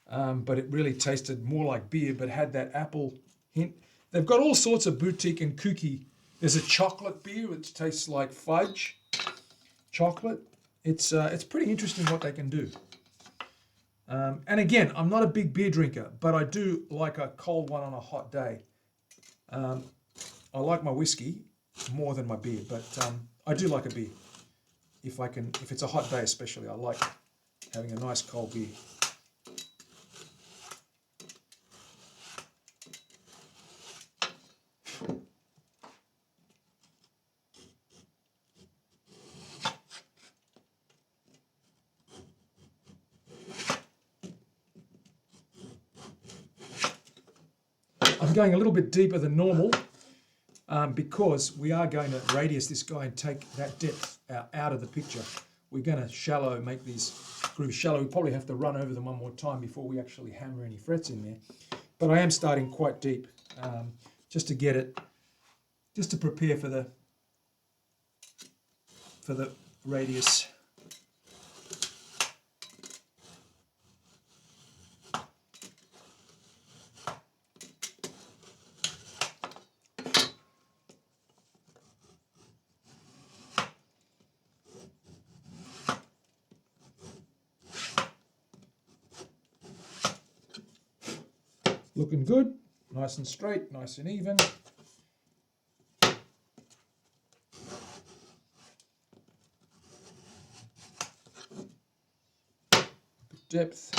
but it really tasted more like beer, but had that apple hint. They've got all sorts of boutique and kooky. There's a chocolate beer which tastes like fudge chocolate. It's pretty interesting what they can do. And again, I'm not a big beer drinker, but I do like a cold one on a hot day. I like my whiskey more than my beer, but I do like a beer. If it's a hot day especially, I like having a nice cold beer. I'm going a little bit deeper than normal. Because we are going to radius this guy and take that depth out of the picture. We're going to make these grooves shallow. We probably have to run over them one more time before we actually hammer any frets in there. But I am starting quite deep, just to get it, just to prepare for the radius. Looking good, nice and straight, nice and even. Depth.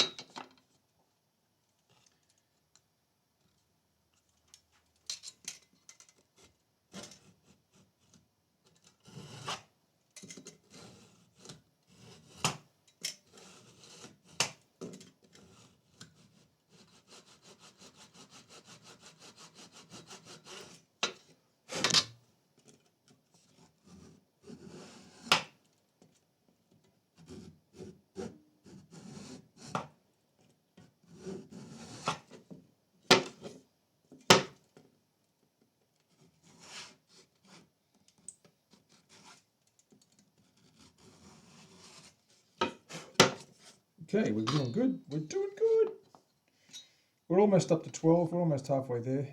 Okay, we're doing good. We're doing good. We're almost up to 12. We're almost halfway there.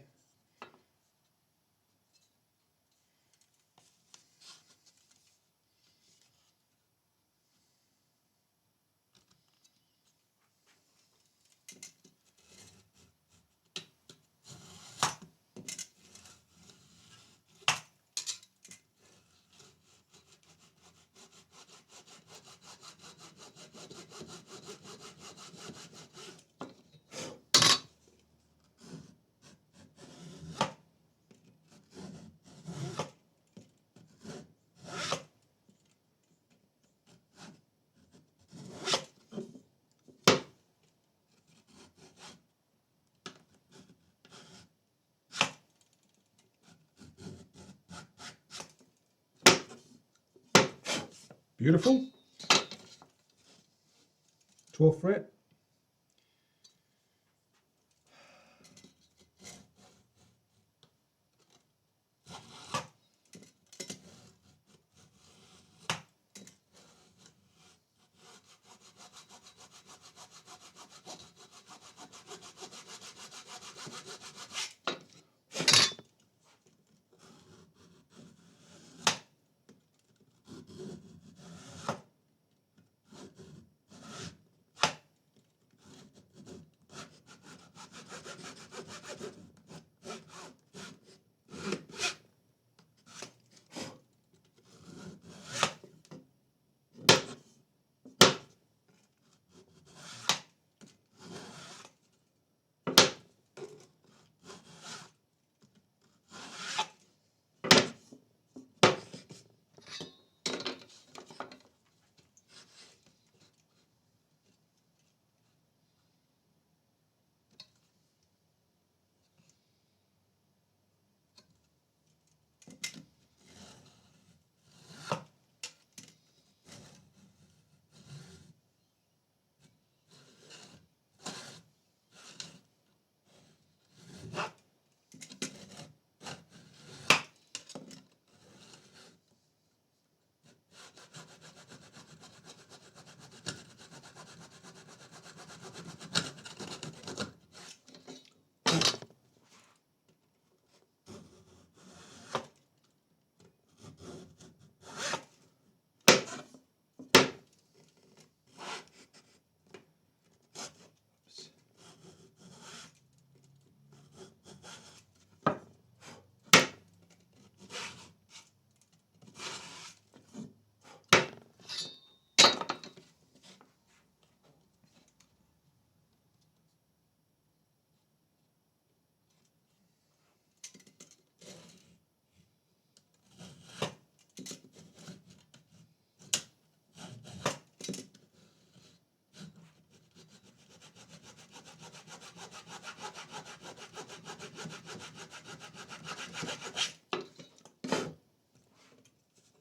Beautiful. 12th fret.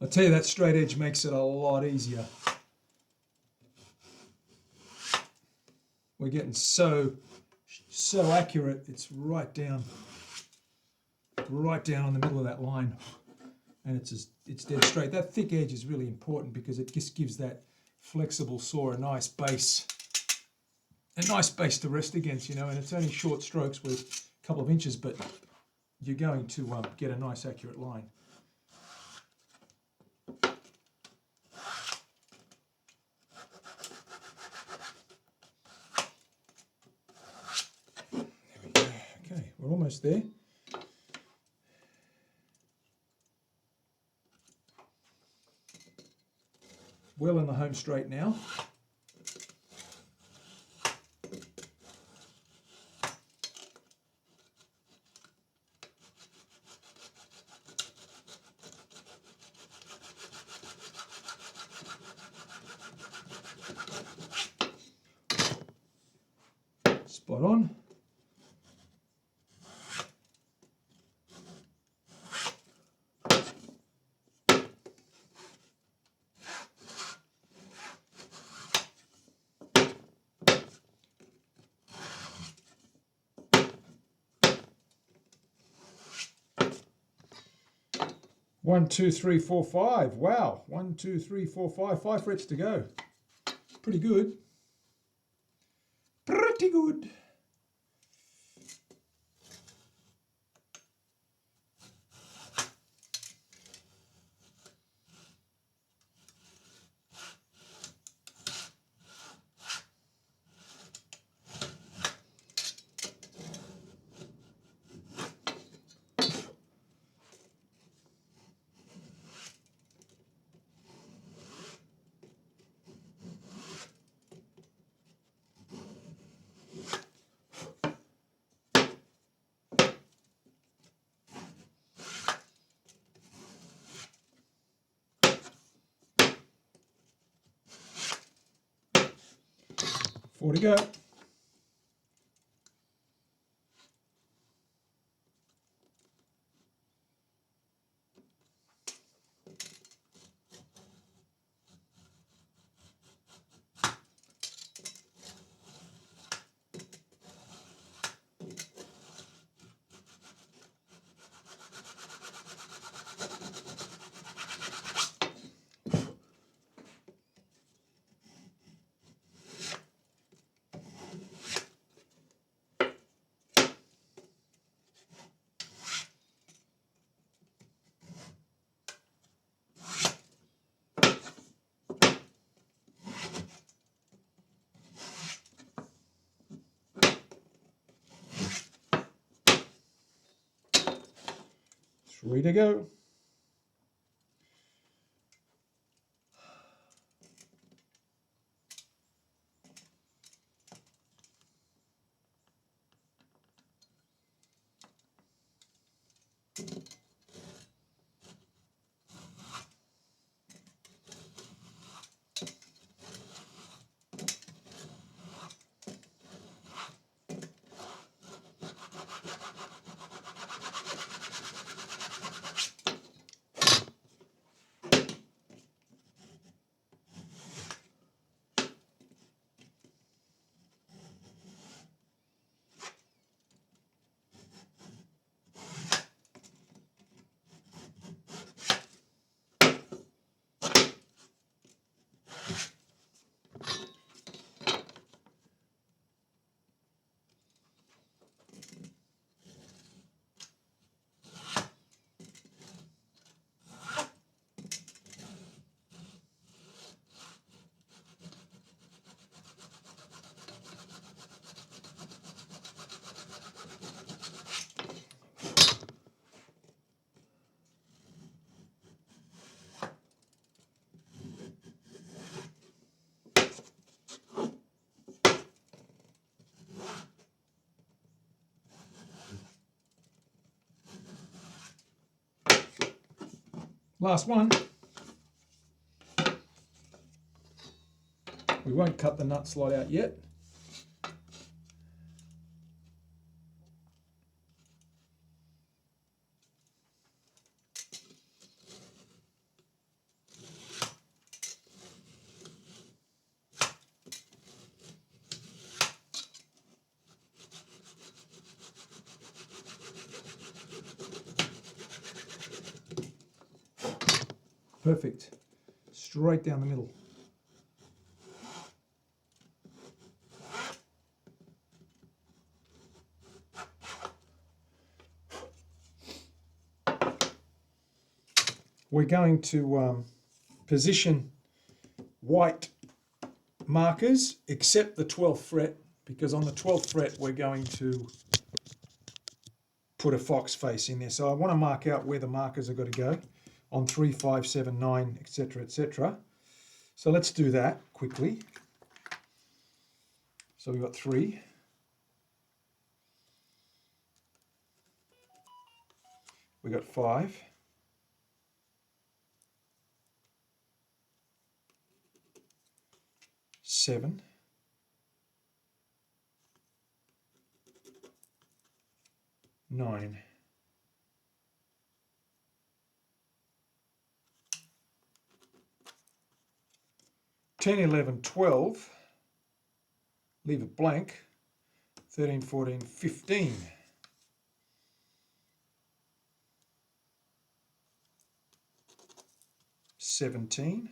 I'll tell you, that straight edge makes it a lot easier. We're getting so accurate. It's right down in the middle of that line, and it's dead straight. That thick edge is really important because it just gives that flexible saw a nice base to rest against, you know. And it's only short strokes with a couple of inches, but you're going to get a nice accurate line. Okay, we're almost there. Well in the home straight now. Spot on. One, two, three, four, five. Wow. 1, 2, 3, 4, 5. 5 frets to go. Pretty good. pretty good. Four to go. Three to go. Last one. We won't cut the nut slot out yet. Perfect. Straight down the middle. We're going to position white markers except the 12th fret, because on the 12th fret we're going to put a fox face in there. So I want to mark out where the markers are going to go on 3, 5, 7, 9, etc., etc. So let's do that quickly. So we've got 3. We've got 5. 7. 9. 10, 11, 12. Leave it blank. 13, 14, 15. 17.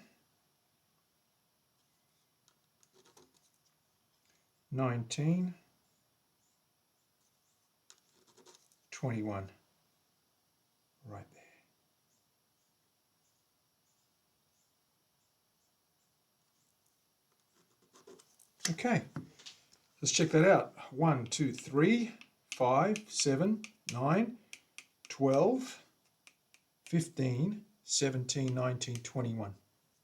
19, 21. Right there. Okay, let's check that out. 1, 2, 3, 5, 7, 9, 12, 15, 17, 19, 21.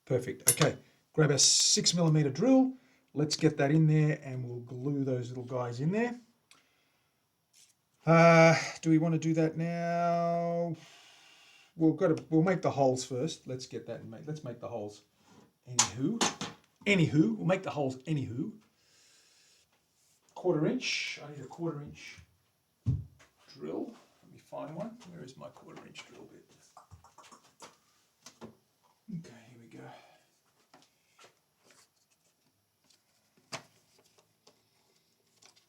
Perfect. Okay, grab a 6mm drill. Let's get that in there and we'll glue those little guys in there. Do we want to do that now? We'll make the holes first. Let's get that and let's make the holes. Anywho, we'll make the holes anywho. 1/4 inch. I need a 1/4 inch drill. Let me find one. Where is my 1/4 inch drill bit? Okay, here we go.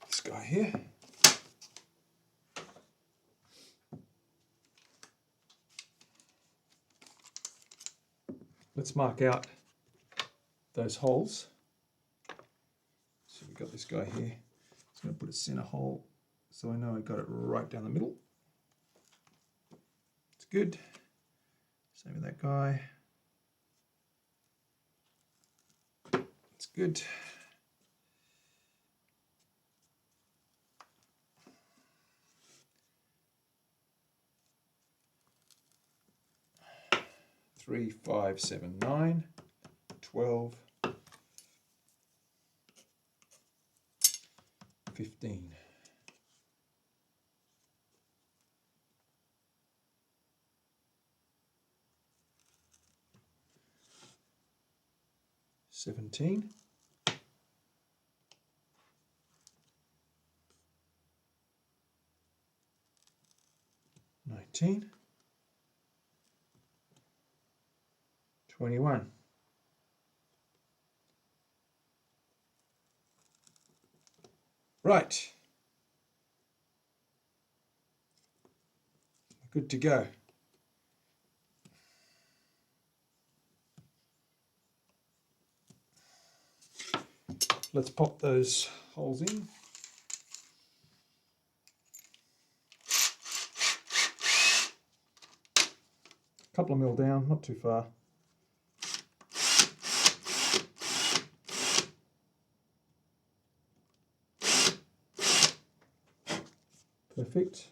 This guy here. Let's mark out those holes. So we've got this guy here. Just going to put a center hole so I know I got it right down the middle. It's good. Same with that guy. It's good. Three, 5, 7, 9, 12, 15. $17. 19. 21. Right. Good to go. Let's pop those holes in. A couple of mil down, not too far. Perfect.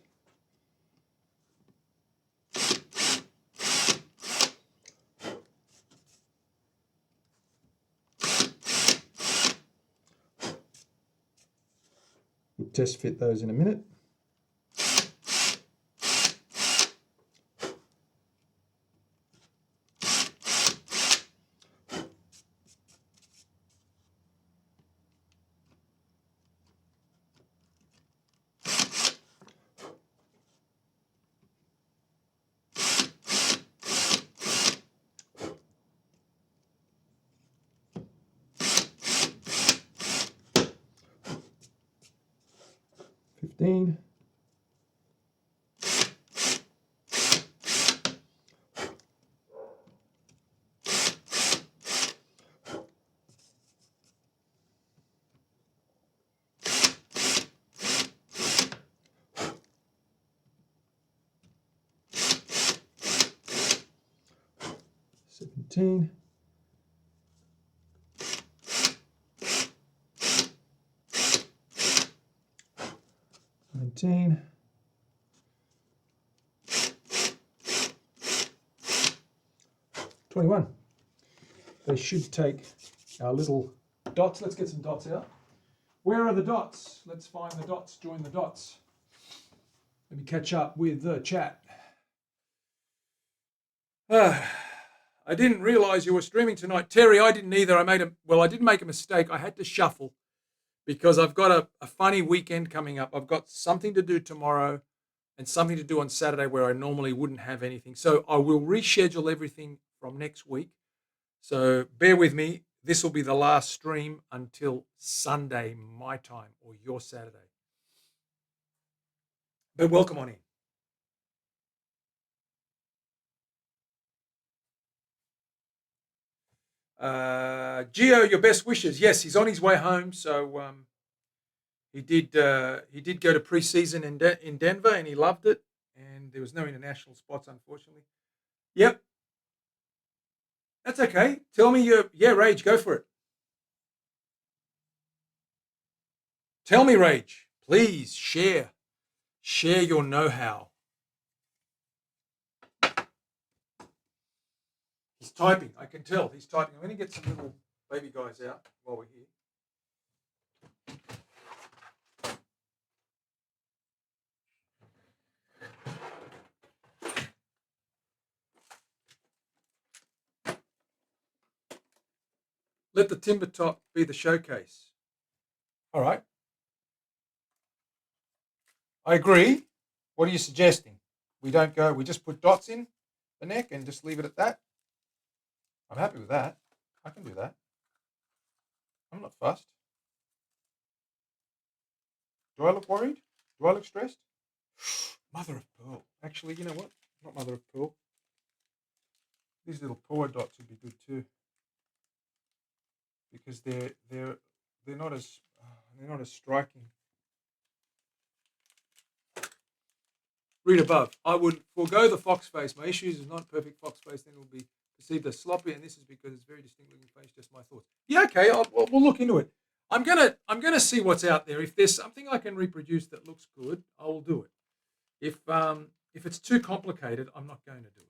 We'll test fit those in a minute. $15. 17. 19. 21. They should take our little dots. Let's get some dots out. Where are the dots? Let's find the dots, join the dots. Let me catch up with the chat. I didn't realize you were streaming tonight. Terry, I didn't either. I did make a mistake. I had to shuffle because I've got a funny weekend coming up. I've got something to do tomorrow and something to do on Saturday where I normally wouldn't have anything. So I will reschedule everything from next week. So bear with me. This will be the last stream until Sunday, my time, or your Saturday. But welcome on in. Gio, your best wishes. Yes, he's on his way home. So He did go to preseason in Denver, and he loved it. And there was no international spots, unfortunately. Yep, that's okay. Tell me Rage, go for it. Tell me, Rage, please share your know-how. He's typing. I can tell he's typing. I'm going to get some little baby guys out while we're here. Let the timber top be the showcase. All right. I agree. What are you suggesting? We just put dots in the neck and just leave it at that? I'm happy with that. I can do that. I'm not fussed. Do I look worried? Do I look stressed? Mother of pearl. Actually, you know what? Not mother of pearl. These little paw dots would be good too, because they're not as striking. Read above. I would forego the fox face. My issue is not perfect fox face. Then it will be perceived as sloppy, and this is because it's very distinct looking face. Just my thoughts. Yeah, okay. We'll look into it. I'm gonna see what's out there. If there's something I can reproduce that looks good, I will do it. If it's too complicated, I'm not going to do it.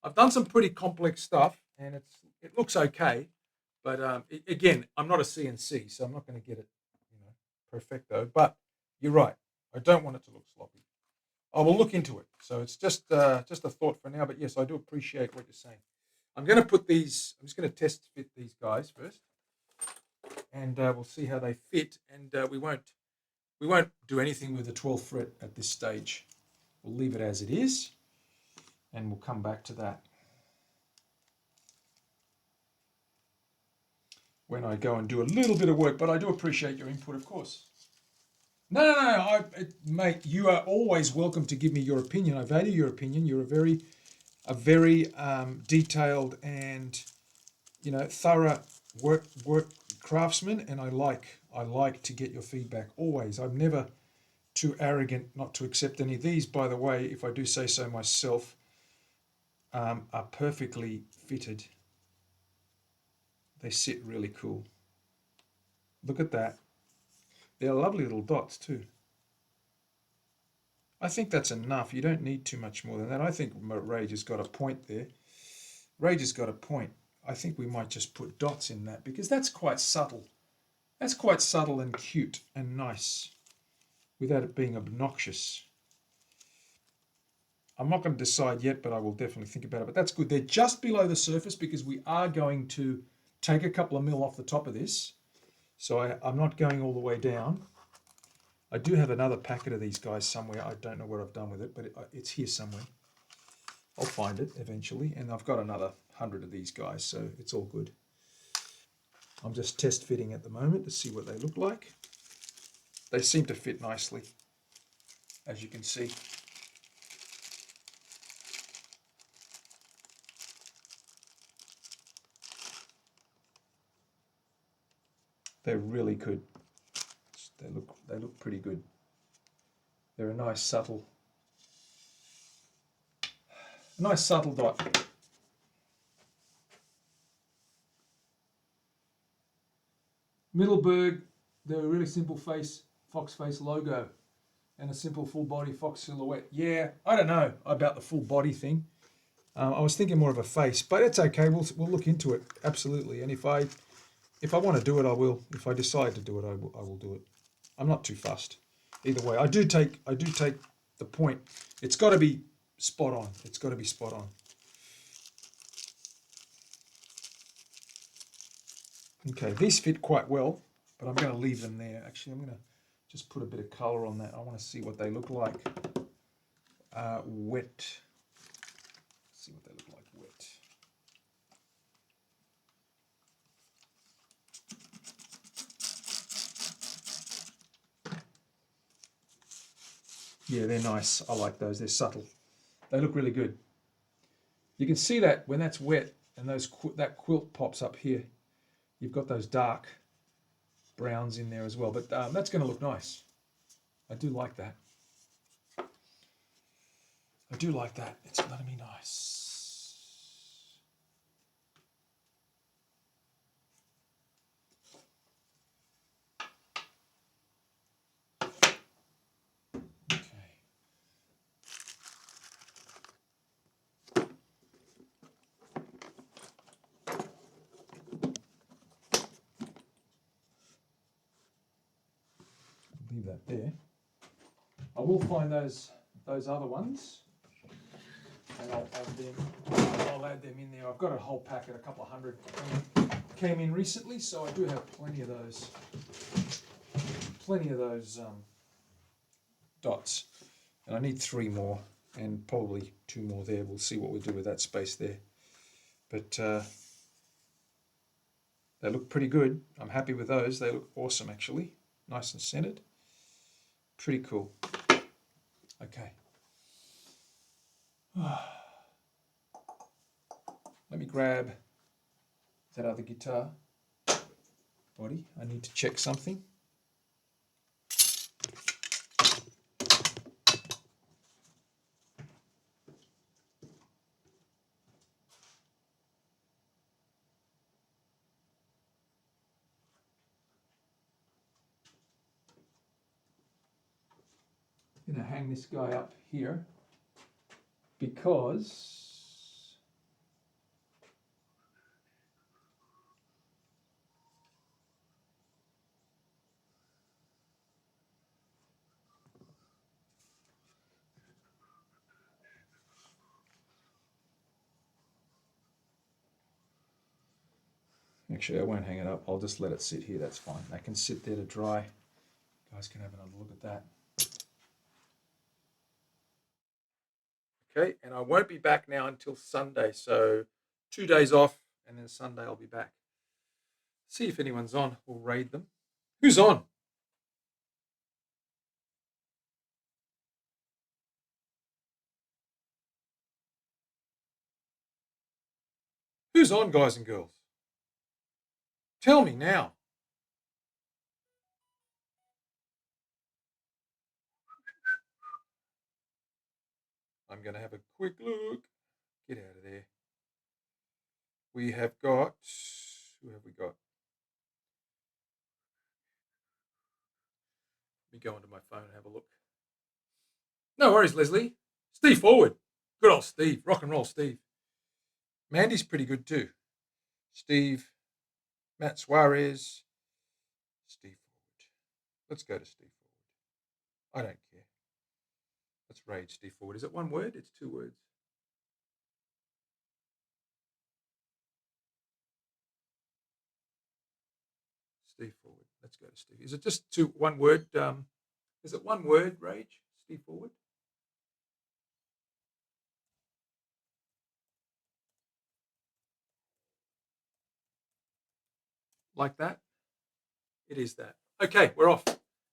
I've done some pretty complex stuff, and it looks okay, but again, I'm not a CNC, so I'm not going to get it, perfecto. But you're right. I don't want it to look sloppy. I will look into it. So it's just a thought for now. But yes, I do appreciate what you're saying. I'm going to put these. I'm just going to test fit these guys first, and we'll see how they fit. And we won't do anything with the 12th fret at this stage. We'll leave it as it is, and we'll come back to that when I go and do a little bit of work. But I do appreciate your input, of course. No. Mate, you are always welcome to give me your opinion. I value your opinion. You're a very detailed and thorough work craftsman, and I like to get your feedback always. I'm never too arrogant not to accept any of these. By the way, if I do say so myself, are perfectly fitted. They sit really cool. Look at that. They're lovely little dots too. I think that's enough. You don't need too much more than that. I think Rage has got a point there. Rage has got a point. I think we might just put dots in that because that's quite subtle. That's quite subtle and cute and nice without it being obnoxious. I'm not going to decide yet, but I will definitely think about it. But that's good. They're just below the surface because we are going to take a couple of mil off the top of this. So I'm not going all the way down. I do have another packet of these guys somewhere. I don't know what I've done with it, but it's here somewhere. I'll find it eventually. And I've got another 100 of these guys, so it's all good. I'm just test fitting at the moment to see what they look like. They seem to fit nicely, as you can see. They're really good. They look pretty good. They're a nice subtle dot. Middleburg, they're a really simple fox face logo and a simple full body fox silhouette. Yeah, I don't know about the full body thing. I was thinking more of a face, but it's okay. We'll look into it, absolutely. And if I want to do it, I will. If I decide to do it, I will do it. I'm not too fussed. Either way, I do take the point. It's got to be spot on. It's got to be spot on. Okay, these fit quite well, but I'm going to leave them there. Actually, I'm going to just put a bit of color on that. I want to see what they look like wet. Let's see what they look like wet. Yeah, they're nice. I like those. They're subtle. They look really good. You can see that when that's wet and that quilt pops up here. You've got those dark browns in there as well. But that's going to look nice. I do like that. I do like that. It's going to be nice. Leave that there. I will find those other ones, and I'll add them in there. I've got a whole packet, a couple of hundred came in recently, so I do have plenty of those dots, and I need 3 more and probably 2 more there. We'll see what we do with that space there, but they look pretty good. I'm happy with those. They look awesome, actually, nice and centered. Pretty cool. Okay. Let me grab that other guitar body. I need to check something. I'm going to hang this guy up here because actually I won't hang it up. I'll just let it sit here. That's fine. That can sit there to dry. You guys can have another look at that. Okay, and I won't be back now until Sunday, so 2 days off, and then Sunday I'll be back. See if anyone's on. We'll raid them. Who's on? Who's on, guys and girls? Tell me now. I'm going to have a quick look. Get out of there. We have got... Who have we got? Let me go onto my phone and have a look. No worries, Leslie. Steve Forward. Good old Steve. Rock and roll Steve. Mandy's pretty good too. Steve. Matt Suarez. Steve Forward. Let's go to Steve Forward. I don't care. Let's raid Steve Forward. Is it one word? It's 2 words. Steve Forward. Let's go to Steve. Is it just one word? Is it one word, Rage? Steve Forward? Like that? It is that. Okay, we're off.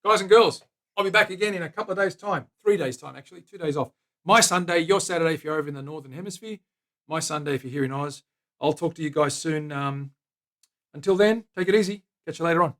Guys and girls, I'll be back again in a couple of days' time. 3 days' time, actually. 2 days off. My Sunday, your Saturday if you're over in the Northern Hemisphere. My Sunday if you're here in Oz. I'll talk to you guys soon. Until then, take it easy. Catch you later on.